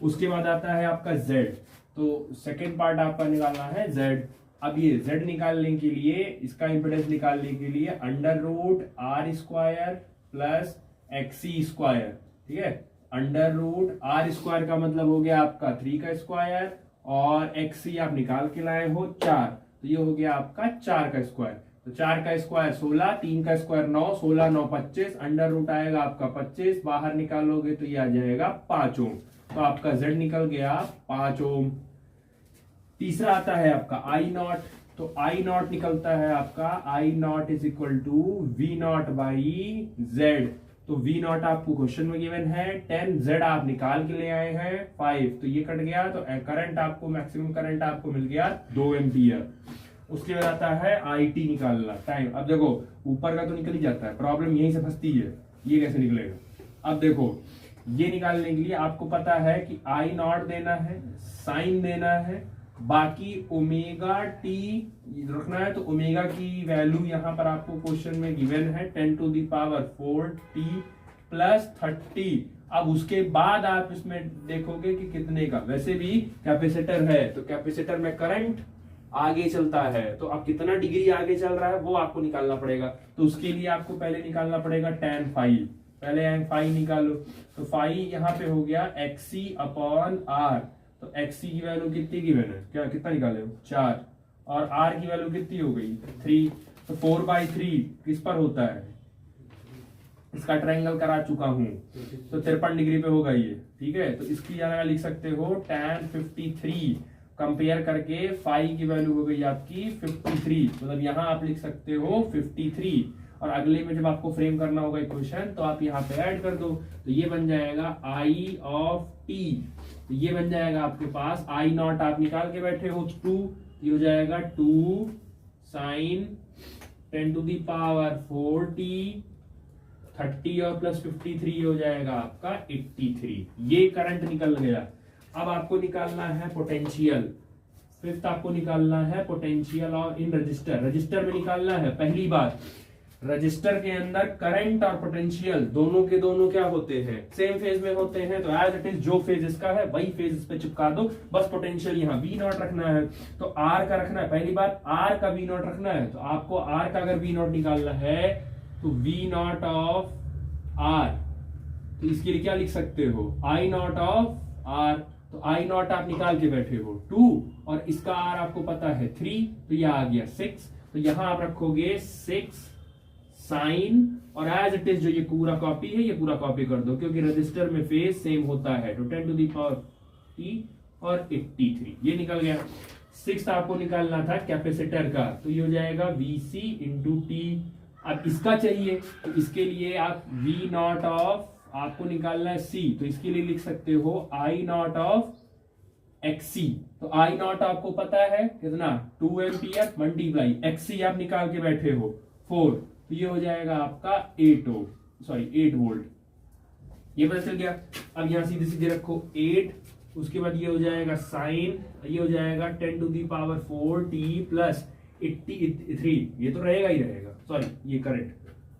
उसके बाद आता है आपका Z, तो सेकेंड पार्ट आपका निकालना है Z। अब ये Z निकालने के लिए, इसका इंपेडेंस निकालने के लिए √R² प्लस XC², ठीक है। √R² का मतलब हो गया आपका 3 का स्क्वायर, और XC आप निकाल के लाए हो 4, तो ये हो गया आपका 4 का स्क्वायर, तो 4 का स्क्वायर 16, 3 का स्क्वायर 9, 16 9 25, अंडर आएगा आपका 25, बाहर निकालोगे तो ये आ जाएगा 5 ओम, तो आपका Z निकल गया 5 ओम। तीसरा आता है आपका I0, तो I0 निकलता है आपका I0 is equal to V0 by Z, तो V0 आपको क्वेश्चन में गिवन है 10, Z आप निकाल के ले आए हैं 5, तो ये कट गया, तो करंट आपको, मैक्सिमम करंट आपको मिल गया 2 एम्पियर। उसके बाद आता है IT निकालना, टाइम। अब देखो ऊपर का तो निकल ही जाता है, प्रॉब्लम यहीं से फंसती है, ये कैसे निकलेगा। अब देखो ये निकालने के लिए आपको पता है कि I0 देना है, साइन देना है, बाकी ओमेगा टी रखना है, तो ओमेगा की वैल्यू यहां पर आपको क्वेश्चन में गिवन है 10 to the power 4t plus 30। अब उसके बाद आप इसमें देखोगे कि कितने का, वैसे भी कैपेसिटर है तो कैपेसिटर में करंट आगे चलता है, तो अब कितना डिग्री आगे चल रहा है वो आपको निकालना पड़ेगा, तो उसके लिए आपको पहले निकालना पड़ेगा tan phi, पहले phi निकालो, तो phi यहाँ पे हो गया XC/R, तो XC की वैल्यू कितनी गिवन है, क्या कितना निकाले हो 4, और R की वैल्यू कितनी हो गई 3, तो 4/3 किस पर होता है, इसका ट्रायंगल करा चुका हूं, तो 53 डिग्री पे होगा ये, ठीक है। तो इसकी जगह लिख सकते हो tan 53, कंपेयर करके फाई की वैल्यू हो गई आपकी 53, मतलब यहां आप लिख सकते हो 53, और अगले में जब आपको फ्रेम करना होगा इक्वेशन तो आप यहाँ पे ऐड कर दो, तो ये बन जाएगा I ऑफ t, तो ये बन जाएगा आपके पास I0 आप निकाल के बैठे हो 2, ये हो जाएगा 2 sign 10 to the power 4t 30 और प्लस 53 हो जाएगा आपका 83, ये करंट निकल गया। अब आपको निकालना है पोटेंशियल, फिफ्थ आपको निकालना है पोटेंशियल और इन रजिस्टर, रजिस्टर में निकालना है। पहली बात, रजिस्टर के अंदर करंट और पोटेंशियल दोनों के दोनों क्या होते हैं, सेम फेज में होते हैं, तो एज इट इज जो फेज इसका है वही फेज इस पे चिपका दो, बस पोटेंशियल यहाँ V0 रखना है, तो R का रखना है। पहली बात R का V0 रखना है, तो आपको R का अगर V0 निकालना है तो V0 ऑफ R, तो इसके लिए क्या लिख सकते हो I0 ऑफ R, तो I0 आप निकाल के बैठे हो 2, और इसका R आपको पता है 3, तो यह आ गया 6, तो यहां आप रखोगे 6 साइन, और एज इट इज जो ये पूरा कॉपी है ये पूरा कॉपी कर दो, क्योंकि रजिस्टर में फेज सेम होता है, तो 10 टू द पावर t और 83, ये निकल गया। 6 आपको निकालना था कैपेसिटर का, तो ये हो जाएगा VC इंटू टी। अब इसका चाहिए तो इसके लिए आप V0 ऑफ आपको निकालना है C, तो इसके लिए लिख सकते हो I0 ऑफ XC, तो I0 आपको पता है कितना 2 एम्पियर मल्टीप्लाई XC आप निकाल के बैठे हो 4, तो ये हो जाएगा आपका 8 वोल्ट, ये पता चल गया। अब यहां सीधे सीधे रखो 8, उसके बाद ये हो जाएगा साइन, ये हो जाएगा 10 to the power 4t plus 83, ये तो रहेगा ही रहेगा, सॉरी ये करंट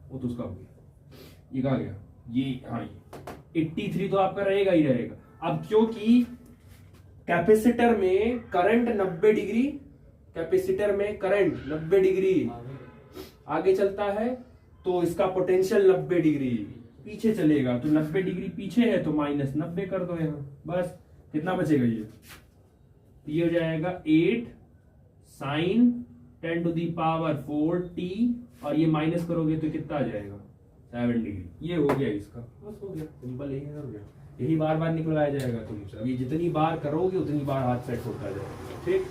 वो तो उसका हो गया, ये कहा गया ये, हाँ ये 83 तो आपका रहेगा ही रहेगा। अब क्योंकि कैपेसिटर में करंट 90 डिग्री, कैपेसिटर में करंट 90 डिग्री आगे चलता है, तो इसका पोटेंशियल 90 डिग्री पीछे चलेगा, तो 90 डिग्री पीछे है तो -90 कर दो यहाँ, बस कितना बचेगा ये हो जाएगा 8 sign 10 to the power 4t, और ये माइनस करोगे तो कितना आ जाएगा 7 डिग्री, ये हो गया इसका, बस हो गया, सिंपल यही हो गया, यही बार बार निकलवाया जाएगा तुमसे। अब ये जितनी बार करोगे उतनी बार हाथ सेट होता जाएगा, ठीक।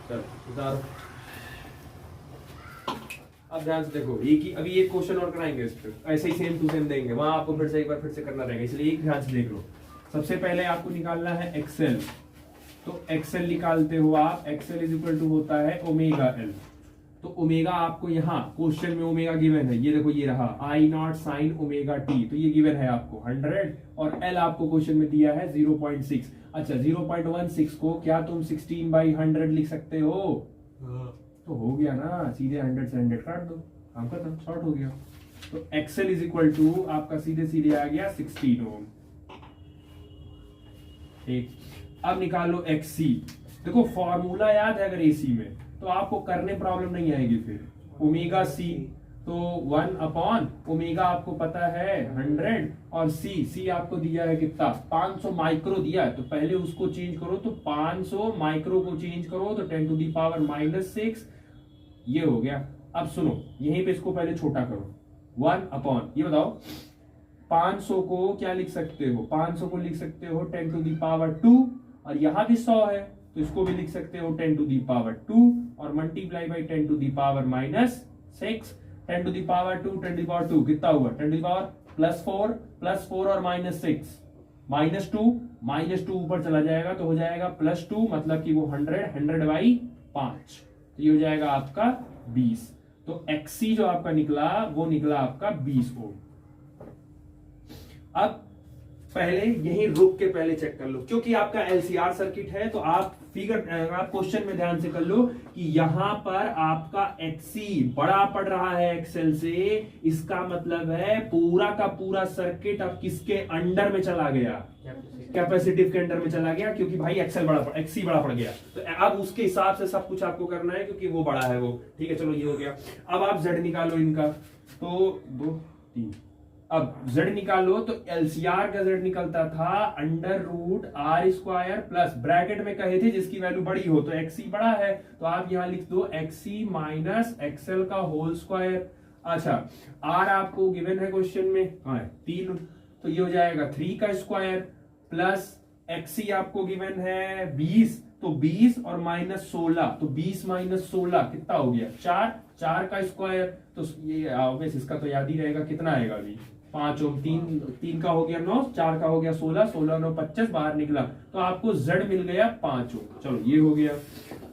चलो उतारो। अब ध्यान से देखो, अभी एक क्वेश्चन और कराएंगे इस पे, ऐसे ही सेम टू सेम देंगे, वहां आपको फिर से एक बार फिर से करना रहेगा, इसलिए एक ध्यान से देख लो। सबसे पहले आपको निकालना है एक्सएल, तो एक्सएल निकालते हो आप, एक्सएल इज इक्वल टू होता है ओमेगा एल। तो ओमेगा आपको यहाँ क्वेश्चन में ओमेगा गिवन है, ये देखो ये रहा आई नॉट साइन ओमेगा टी, तो ये गिवन है आपको 100 और एल आपको क्वेश्चन में दिया है 0.6। अच्छा 0.16 को क्या तुम 16/100 लिख सकते हो? तो हो गया ना, सीधे 100 से 100 काट दो, काम खत्म, शॉर्ट हो गया। तो एक्सएल इज इक्वल टू आपका सीधे सीधे आ गया 16 ओम। ठीक, अब निकालो एक्सी। देखो फॉर्मूला याद है अगर एसी में तो आपको करने प्रॉब्लम नहीं आएगी। फिर ओमेगा सी तो 1 अपॉन ओमेगा आपको पता है 100 और सी आपको दिया है कितना 500 माइक्रो दिया है, तो पहले उसको चेंज करो, तो 500 माइक्रो को चेंज करो तो 10⁻⁻6 ये हो गया। अब सुनो यहीं पे इसको पहले छोटा करो, 1 अपॉन ये बताओ 500 को क्या लिख सकते हो? 500 को लिख सकते हो 10⁻2 और यहां भी 100 है तो इसको भी लिख सकते हो 10⁻2 और मल्टीप्लाई बाई 10⁻⁻6। 10⁻2 10⁻2 कितना हुआ? 10⁻+4 और -6 -2 ऊपर चला जाएगा तो हो जाएगा +2, मतलब कि वो 100/5 तो ये हो जाएगा आपका 20। तो एक्सी जो आपका निकला वो निकला आपका 20 ओम। अब पहले यहीं रुक के पहले चेक कर लो, क्योंकि आपका एलसीआर सर्किट है तो आप आप क्वेश्चन में ध्यान से कर लो कि यहां पर आपका एक्सी बड़ा पड़ रहा है एक्सएल से, इसका मतलब है पूरा का पूरा सर्किट अब किसके अंडर में चला गया? कैपेसिटिव के अंडर में चला गया, क्योंकि भाई एक्सी बड़ा पड़ गया। तो अब उसके हिसाब से सब कुछ आपको करना है क्योंकि वो बड़ा है वो। ठीक है, चलो ये हो गया। अब आप जेड निकालो इनका, तो 2 3 अब z निकालो तो एलसीआर का z निकलता था √r² प्लस ब्रैकेट में कहे थे जिसकी वैल्यू बड़ी हो, तो xc बड़ा है तो आप यहां लिख दो xc माइनस एक्सएल का होल स्क्वायर। अच्छा r आपको गिवन है क्वेश्चन में, हाँ 3, तो ये हो जाएगा 3 का स्क्वायर प्लस xc आपको गिवन है 20, तो 20 और -16, तो 20 - 16 कितना हो गया? 4 का स्क्वायर, तो ये ऑब्वियस इसका तो याद ही रहेगा कितना आएगा अभी 5 ओम, 3 का हो गया 9, 4 का हो गया 16, 16 9 25 बाहर निकला तो आपको z मिल गया 5 ओम। चलो ये हो गया।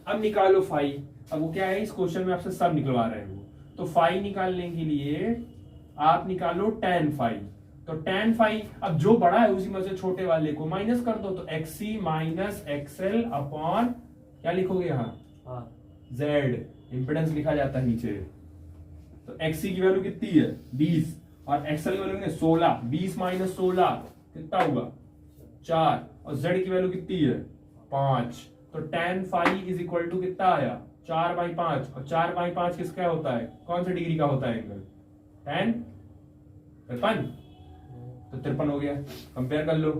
अब निकालो फाई। अब वो क्या है, इस क्वेश्चन में आपसे सब निकलवा रहे हैं वो, तो फाई निकालने के लिए आप निकालो tan फाई। तो tan फाई अब जो बड़ा है उसी में से छोटे वाले को माइनस कर दो, तो xc माइनस एक्सएल अपॉन क्या लिखोगे यहाँ z, इंपेडेंस लिखा जाता है नीचे। तो xc की वैल्यू कितनी है 20 और एक्सएल की वैल्यू 16, 20 - 16 कितना हुआ 4 और z की वैल्यू कितनी है 5, तो tan phi is equal to कितना आया 4/5 और 4/5 किसका होता है, कौन सी डिग्री का होता है एंगल? tan 53, तो 53 हो गया। कंपेयर कर लो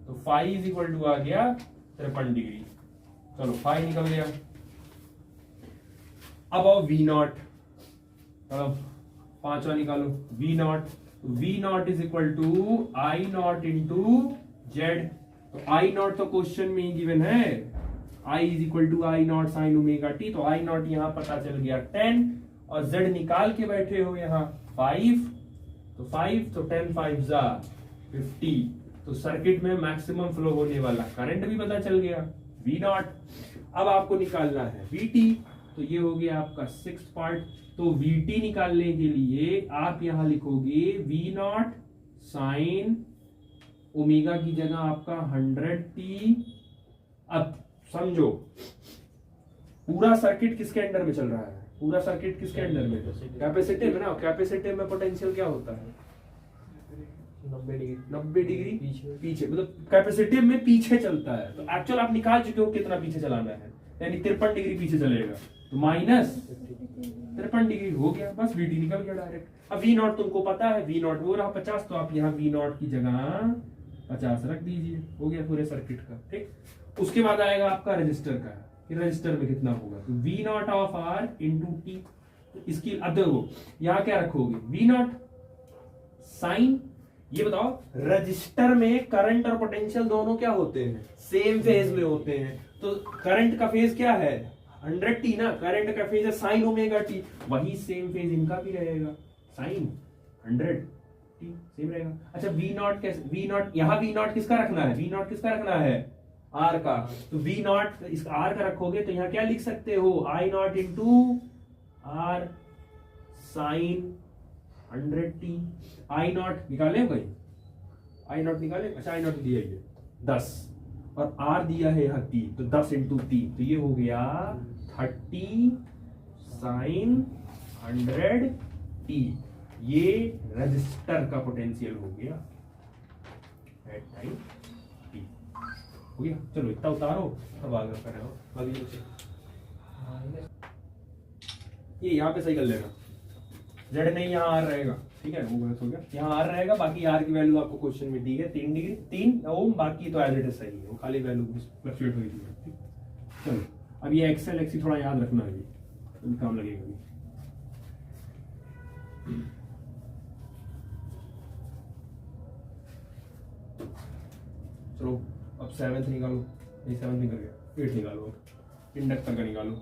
तो फाई इज इक्वल टू आ गया 53 डिग्री। चलो फाई निकल गया। अब आओ वी नॉट, अब 5वां निकालो V naught. V naught is equal to I naught into Z. तो आई नॉट तो क्वेश्चन में ही गिवन है, I is equal to I naught sine omega T, तो आई नॉट यहां पता चल गया 10 और जेड निकाल के बैठे हो यहाँ 5, तो 5 तो 10 5 50, तो सर्किट में मैक्सिमम फ्लो होने वाला करंट भी पता चल गया वी नॉट। अब आपको निकालना है वीटी, तो ये हो गया आपका 6th पार्ट। तो वीटी निकालने के लिए आप यहां लिखोगे वी नॉट साइन ओमेगा की जगह आपका 100t। अब समझो पूरा सर्किट किसके अंडर में चल रहा है? पूरा सर्किट किसके अंडर में? कैपेसिटिव है ना। कैपेसिटिव में पोटेंशियल क्या होता है 90 डिग्री पीछे, मतलब कैपेसिटिव में पीछे चलता है। तो एक्चुअल आप निकाल चुके हो कितना पीछे चलाना है, यानी 53 डिग्री पीछे चलेगा, तो -53 डिग्री हो गया, बस वीटी निकल गया डायरेक्ट। अब वी नॉट तुमको पता है, वी नॉट वो रहा 50, तो आप यहाँ वी नॉट की जगह 50 रख दीजिए, हो गया पूरे सर्किट का। ठीक, उसके बाद आएगा आपका रजिस्टर का, कि रजिस्टर में कितना होगा, तो V naught of R into T. इसकी अब देखो यहाँ क्या रखोगे वी नॉट साइन। ये बताओ रजिस्टर में करंट और पोटेंशियल दोनों क्या होते हैं? सेम फेज में होते हैं। तो करंट का फेज क्या है 100t ना, करंट का फेज है साइन ओमेगा टी, वही सेम फेज इनका भी रहेगा साइन 100। टी सेम रहेगा। अच्छा वी नॉट कैसे, वी नॉट यहाँ वी नॉट किसका रखना है, वी नॉट किसका रखना है, आर का, तो वी नॉट इस आर का रखोगे तो यहाँ क्या लिख सकते हो, I naught into R sine 100t। I naught निकाले भाई, आई नॉट निकाले, अच्छा आई नॉट दिया ये 10 और आर दिया है यहाँ 3, तो 10 इंटू 3 तो ये हो गया 30 साइन 100t। ये रजिस्टर का पोटेंशियल हो गया एट टाइम t। हो गया, चलो इतना उतारो, अब आगे कर रहे हो अगले से। ये यहाँ पे सही कर लेना, जेड नहीं यहाँ आर रहेगा, ठीक है, वो गलत हो गया, यहाँ आर रहेगा, बाकी आर की वैल्यू आपको क्वेश्चन में दी है 3 डिग्री 3 ओम, बाकी तो एज इट इज सही है, वो खाली वैल्यू फ्लक्चुएट हुई थी। चलो अब ये एक्सएल एक्सी थोड़ा याद रखना है, ये काम लगेगा अभी। चलो अब 7th निकालो, नहीं 7th निकल गया, 8 निकालो, इंडक्टर का निकालो,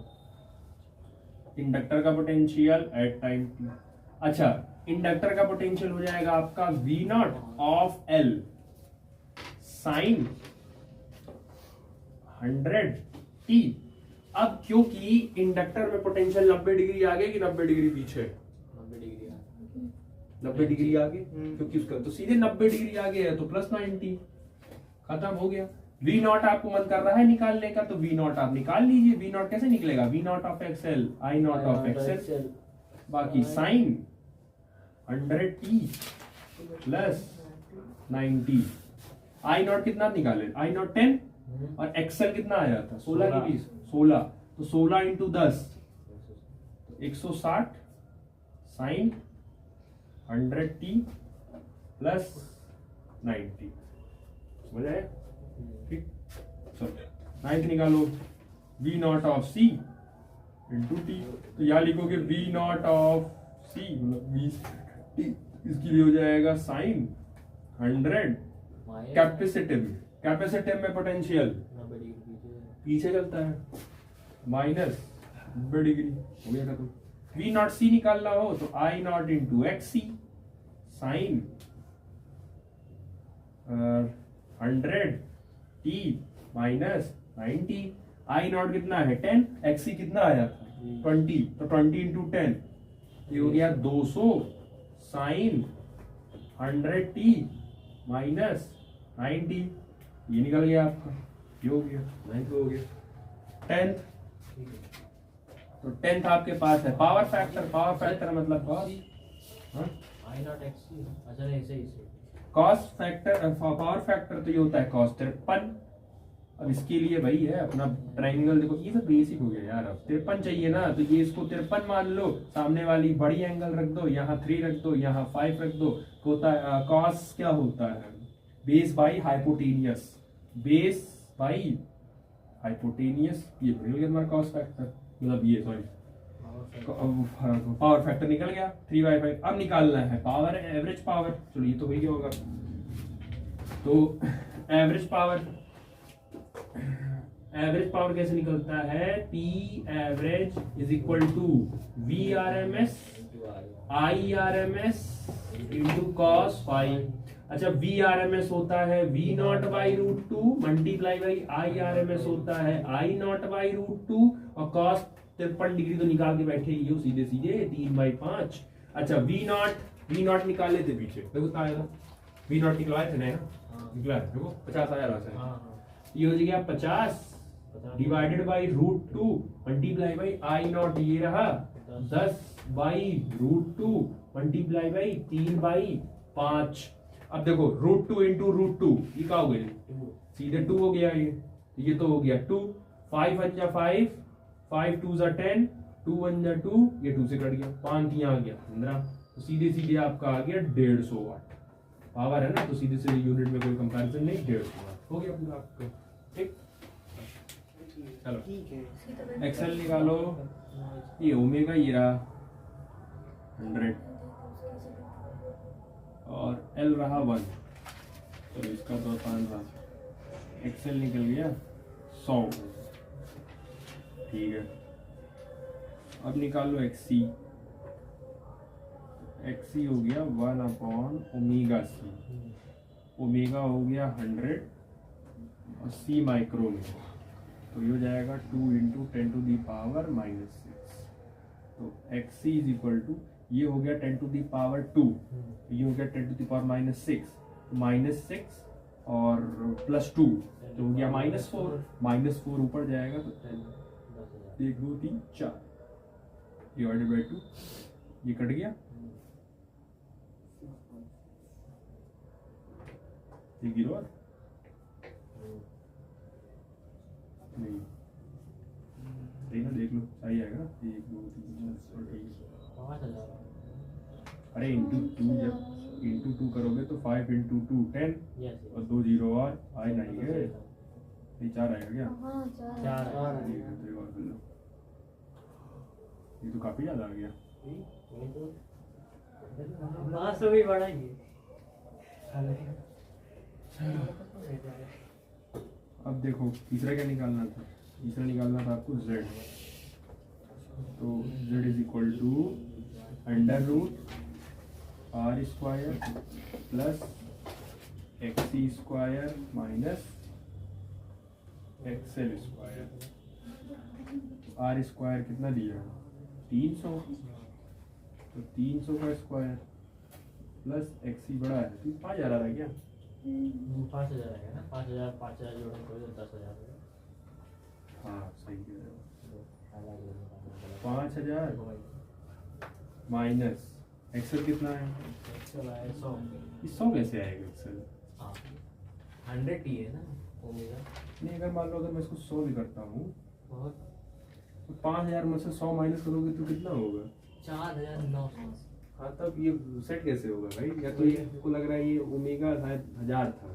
इंडक्टर का पोटेंशियल एट टाइम t। अच्छा इंडक्टर का पोटेंशियल हो जाएगा आपका V naught of L sine 100t। अब क्योंकि इंडक्टर में पोटेंशियल 90 डिग्री आगे कि 90 डिग्री पीछे, 90 डिग्री आगे, क्योंकि उसका तो सीधे 90 डिग्री आगे है तो प्लस 90, खत्म हो गया। V नॉट आपको मन कर रहा है निकालने का तो V नॉट आप निकाल लीजिए। V नॉट कैसे निकलेगा, V naught of XL I naught of XL, बाकी sine 100t plus 90। I naught कितना निकाले, आई नॉट 10 और एक्सएल कितना आया था 16 की 20, 16 तो 16 इंटू 10 160 साइन 100t प्लस 90, समझ आया, ठीक। चलो 9th निकालो, V naught of C into T, तो यहाँ लिखोगे V नॉट ऑफ C मतलब 20t, इसके लिए हो जाएगा साइन 100, कैपेसिटिव में पोटेंशियल पीछे चलता है माइनस 90 डिग्री, हो गया खत्म। V नॉट C निकालना हो तो I naught into XC sine 100t minus 90। I naught कितना है 10, XC कितना आया था 20, तो 20 इंटू 10 ये हो गया 200 साइन 100t माइनस 90, ये निकल गया आपका, ये हो गया 9th हो गया। 10th, तो 10th आपके पास है पावर फैक्टर मतलब कॉस फैक्टर, पावर फैक्टर तो ये होता है कॉस 53। अब इसके लिए भाई है अपना ट्रायंगल, देखो ये तो बेसिक हो गया यार, अब 53 चाहिए ना तो ये इसको 53 मान लो, सामने वाली बड़ी एंगल रख दो, यहाँ 3 रख दो, यहाँ 5 रख दो, तो होता है कॉस क्या होता है base by hypotenuse, base by hypotenuse, ये मिल गया हमारा कॉस फैक्टर, मतलब ये सॉरी पावर फैक्टर निकल गया 3/5। अब निकालना है पावर, एवरेज पावर, चलो ये तो वही होगा, तो एवरेज पावर कैसे निकलता है, P average is equal to V RMS I RMS into cos 5। अच्छा V RMS होता है V naught by root 2 multiply by I RMS होता है I नॉट बाई रूट 2, और कॉस 53 डिग्री तो निकाल के बैठे ही हो सीधे 3/5। अच्छा V नॉट निकाले थे पीछे, देखो कितना आएगा, V नॉट निकलाए थे ना, निकला है देखो 50 आया रहा, ये हो गया 50 divided by root 2 multiply by I naught, ये रहा 10 बाई रूट 2 मल्टीप्लाई बाई 3/5। अब देखो रूट 2 इंटू रूट 2 ये क्या हो गया, सीधे 2 हो गया, ये तो हो गया 2, 5 1 जा 5, 5 2 जा 10, 2 1 जा 2, ये 2 से कट गया, 5 यहाँ आ गया 15, तो सीधे आपका आ गया 150 वाट पावर है ना, तो सीधे से यूनिट में कोई कंपैरिजन नहीं, 150 वाट हो गया पूरा आपका, ठीक। चलो ठीक है, एक्सेल निकालो, ये ओमेगा ये रहा 100 और L रहा 1, चलो इसका तो आसान रहा, एक्सेल निकल गया 100, ठीक है। अब निकाल लो XC, एक्स सी हो गया 1/ओमेगा सी, ओमेगा हो गया 100 और सी माइक्रो में, तो ये हो जाएगा 2 × 10⁻⁻⁶। तो X C is equal to, ये हो गया 10⁻², ये हो गया 10⁻⁻6, -6 और +2 तो हो गया -4 ऊपर जाएगा तो 1 2 3 4 डिवाइडेड बाई 2, ये कट गया, ये गिरो नहीं सही ना, देख लो सही आएगा ना, 1 2 3 4 ठीक है। अरे इंटू 2, जब इंटू 2 करोगे तो 5 × 2 10 और 2 0 और आए नहीं है, ये 4 आएगा क्या? चार ठीक है, तो एक और कर लो, ये तो काफी ज्यादा आ गया। भी बढ़ाइए। अब देखो तीसरा क्या निकालना था, तीसरा निकालना था आपको z, तो z is equal to √r² plus xc² minus xl²। r square कितना दिया? 300, तो 300 का स्क्वायर प्लस xc बड़ा है तो 5000 आ रहा है क्या? 5000 आएगा ना, 5000 जोड़ने को 10,000। हाँ सही कह रहे हो, 5000 माइनस एक्सेल कितना है? 100 कैसे आएगा एक्सेल? 100 ही है ना ओमेगा। नहीं अगर मान लो अगर मैं इसको 100 भी करता हूँ और तो 5000 में से 100 माइनस करोगे तो कितना होगा? 4900। हाँ तब ये सेट कैसे होगा भाई? या तो ये को लग रहा है ये ओमेगा शायद 1000 था,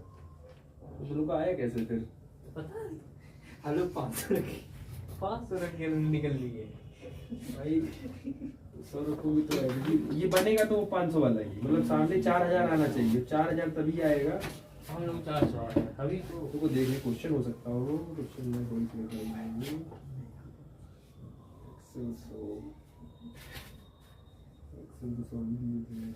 तो दोनों का आया कैसे फिर? पता नहीं, हम लोग 500 रखे निकल लिए भाई 100 रखोगे तो ये बनेगा तो वो 500 वाला ही, मतलब सामने 4000 आना चाहिए, 4000 तभी आएगा। हम लोग 400 आ गए अभी तो देखने क्वेश्चन हो सकता हो, क्वेश्चन में कोई एक्सेल तो सॉल्व नहीं है।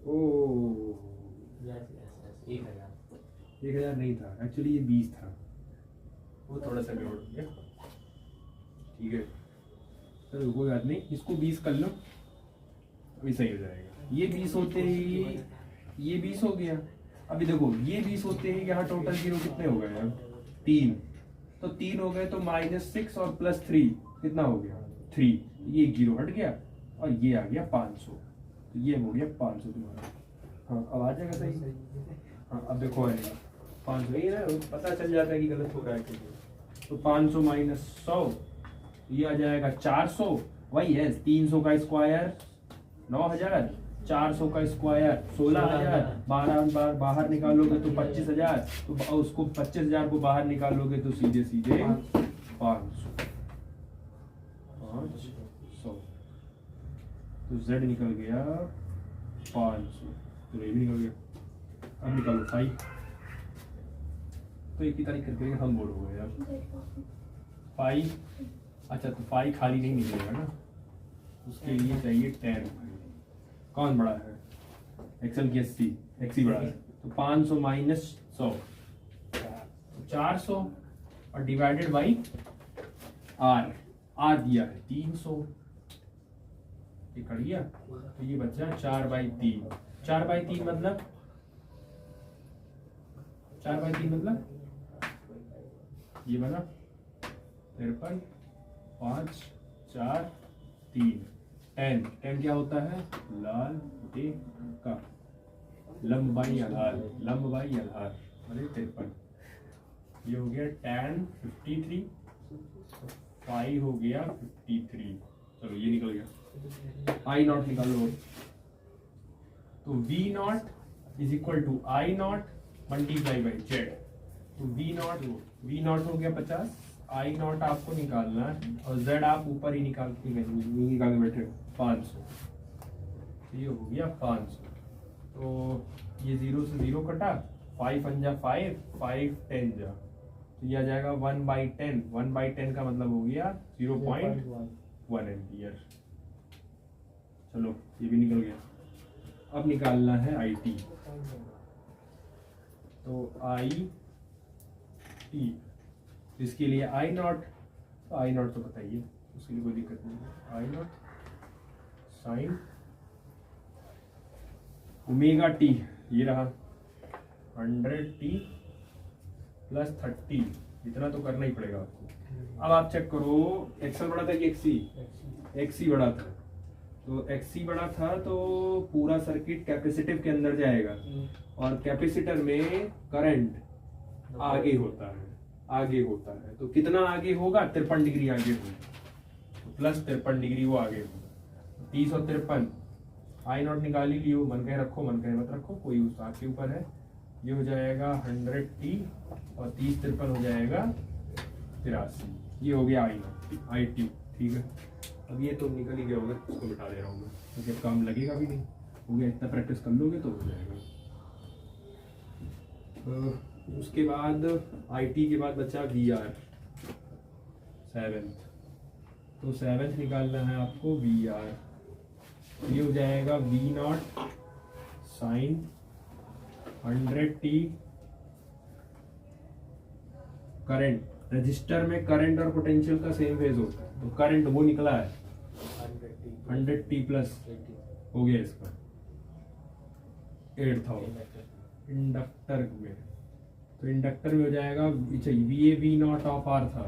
ओह 1000 नहीं था एक्चुअली, ये 20 था, वो थोड़ा सा गड़बड़ हो गया। ठीक है चलो कोई बात नहीं, इसको 20 कर लो अभी सही हो जाएगा। ये 20 होते ही ये 20 हो गया। अभी देखो ये 20 होते ही यहाँ टोटल जीरो कितने हो गए यार? 3, तो 3 हो गए तो -6 और +3 कितना हो गया? 3, ये 0 हट गया और ये आ गया 500, तो ये हो गया 500 तुम्हारा। हाँ अब आ जाएगा सही। हाँ अब देखो आएगा 500, ही ना पता चल जाता है कि गलत हो रहा है क्यों। तो 500 माइनस 100 ये आ जाएगा 400, वही है 300 का स्क्वायर 9000, 400 का स्क्वायर 16000, 12 बार बाहर निकालोगे तो 25000, तो उसको 25000 को बाहर निकालोगे तो सीधे सीधे 500। तो z निकल गया 500, तो ये भी निकल गया। अब निकालो 5, तो एक ही तारीख करके हम बोर हो गए यार 5। अच्छा तो 5 खाली नहीं निकलेगा ना, उसके लिए चाहिए 10। कौन बड़ा है? एक्सेल की 80, एक्सी बड़ा है, तो 500 माइनस 100 400 और डिवाइडेड बाई आर, आर दिया है 300, ये कर दिया तो ये बचा 4/3। 4/3 मतलब 4/3 मतलब ये बना 53, 5 4 3। 10 क्या होता है? लाल बटे का, लंब बाई आधार, लंब बाई आधार अरे 53। ये हो गया tan 53, 5 हो गया 53। चलो ये निकल गया। I0 निकालो, तो V0 is equal to I0 multiply by Z। तो V0 हो गया 50, I0 आपको निकालना है और Z आप ऊपर ही निकाल के बैठे हो 500, ये हो गया 500। तो ये 0 से 0 कटा, 5 5 5 5 10 जा, तो ये आ जाएगा 1/10। 1/10 का मतलब हो गया 0.1 एम्पियर। चलो ये भी निकल गया। अब निकालना है IT। तो IT इसके लिए I0, तो I0 तो बताइए, उसके लिए कोई दिक्कत नहीं है। I0 साइन ओमेगा टी, ये रहा 100t प्लस 30, इतना तो करना ही पड़ेगा आपको। अब आप चेक करो एक्सएल बड़ा था कि एक्सी बड़ा था। तो एक्सी बड़ा था तो पूरा सर्किट कैपेसिटिव के अंदर जाएगा, और कैपेसिटर में करंट आगे होता है। तो कितना आगे होगा? 53 डिग्री आगे होगा, तो प्लस 53 डिग्री वो आगे होगा। 30 और 53 I0 निकाल ही लियो, मन कहे रखो मन कहे मत रखो, कोई उस आपके ऊपर है। ये हो जाएगा 100t और 30 53 हो जाएगा 83। ये हो गया IT, ठीक है। अब ये तो निकल ही गया होगा, इसको मिटा दे रहा हूँ मैं, क्योंकि अब काम लगेगा भी नहीं। हो गया, इतना प्रैक्टिस कर लोगे तो हो जाएगा। उसके बाद IT के बाद बचा VR 7th। तो 7th निकालना है आपको VR। ये हो जाएगा V0 sine 100t current. Resistor में करंट और पोटेंशियल का सेम फेज होता है, तो करंट वो निकला है 100t प्लस हो गया इसका 8000 इंडक्टर में। तो इंडक्टर में हो जाएगा ये V0 ऑफ R था,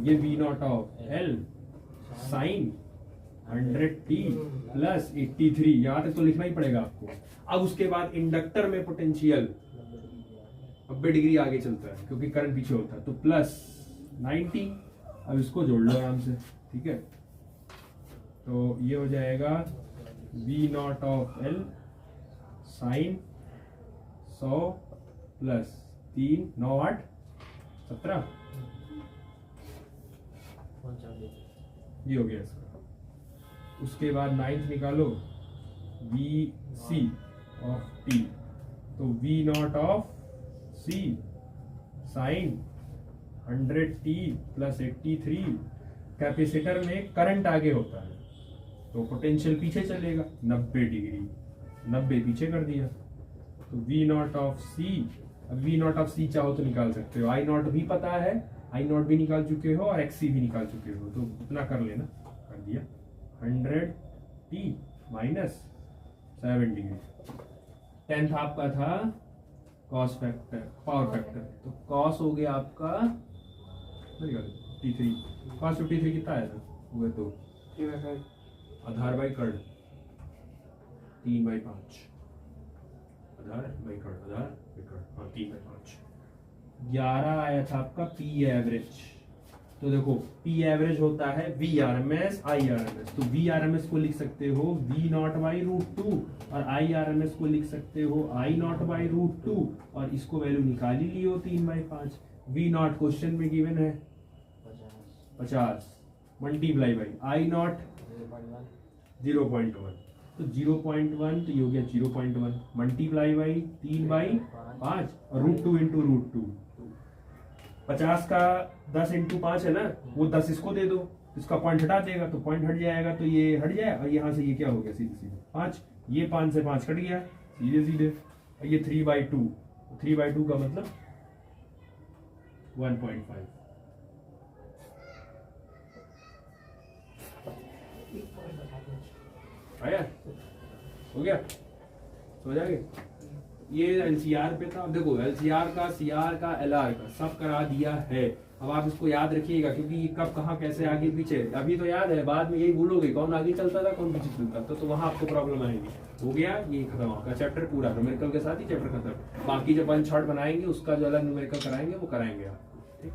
ये V0 of L sine 100t plus 83, यहाँ तक तो लिखना ही पड़ेगा आपको। अब उसके बाद इंडक्टर में पोटेंशियल 90 डिग्री आगे चलता है क्योंकि करंट पीछे होता है, तो प्लस 90। अब इसको जोड़ लो आराम से, ठीक है। तो ये हो जाएगा V0 of L sign 100 plus 3 9 8 17, ये हो गया इसका। उसके बाद 9th निकालो VC ऑफ T, तो V0 of C sine 100t plus 83। Capacitor में करंट आगे होता है तो पोटेंशियल पीछे चलेगा 90 डिग्री, 90 पीछे कर दिया, तो V0 ऑफ C। अब V0 ऑफ C चाहो तो निकाल सकते हो, I0 भी पता है, I0 भी निकाल चुके हो और XC भी निकाल चुके हो, तो इतना कर लेना, कर दिया 100t माइनस 7 डिग्री। 10th आपका था कॉस फैक्टर, पावर फैक्टर, तो कॉस हो गया आपका 53। कॉस 53 कितना आया था? हुए तो आधार बाई कर्ण 3/5, आधार बाई कर्ण, आधार बाई कर्ण, हाँ 3/5। 11 आया था आपका पी एवरेज। तो देखो पी एवरेज होता है VRMS IRMS, तो VRMS को लिख सकते हो V0/√2 और IRMS को लिख सकते हो I0/√2, और इसको वैल्यू निकाल ही लियो 3/5। V0 क्वेश्चन में गिवन है 50 मल्टीप्लाई बाई I0 0.1, तो 0.1, तो ये हो गया 0.1 मल्टीप्लाई बाई 3/5 और √2 इंटू √2। 50 का 10 इंटू 5 है ना, वो 10 इसको दे दो, इसका पॉइंट हटा देगा तो पॉइंट हट जाएगा, तो ये हट जाए, और यहाँ से ये क्या हो गया सीधे सीधे 5, ये 5 से 5 कट गया सीधे सीधे, और ये 3/2, 3/2 का मतलब 1.5। आया, हो गया, हो जाएगा। ये LCR पे था। अब देखो LCR का, CR का, LR का सब करा दिया है। अब आप इसको याद रखिएगा, क्योंकि ये कब कहाँ कैसे आगे पीछे, अभी तो याद है, बाद में यही भूलोगे कौन आगे चलता था कौन पीछे चलता था, तो वहां आपको प्रॉब्लम आएगी। हो गया, ये खत्म आपका चैप्टर पूरा, न्यूमेरिकल के साथ ही चैप्टर खत्म। बाकी जब 1 शॉट बनाएंगे उसका जो अलग न्यूमेरिकल कराएंगे वो कराएंगे आपको, ठीक।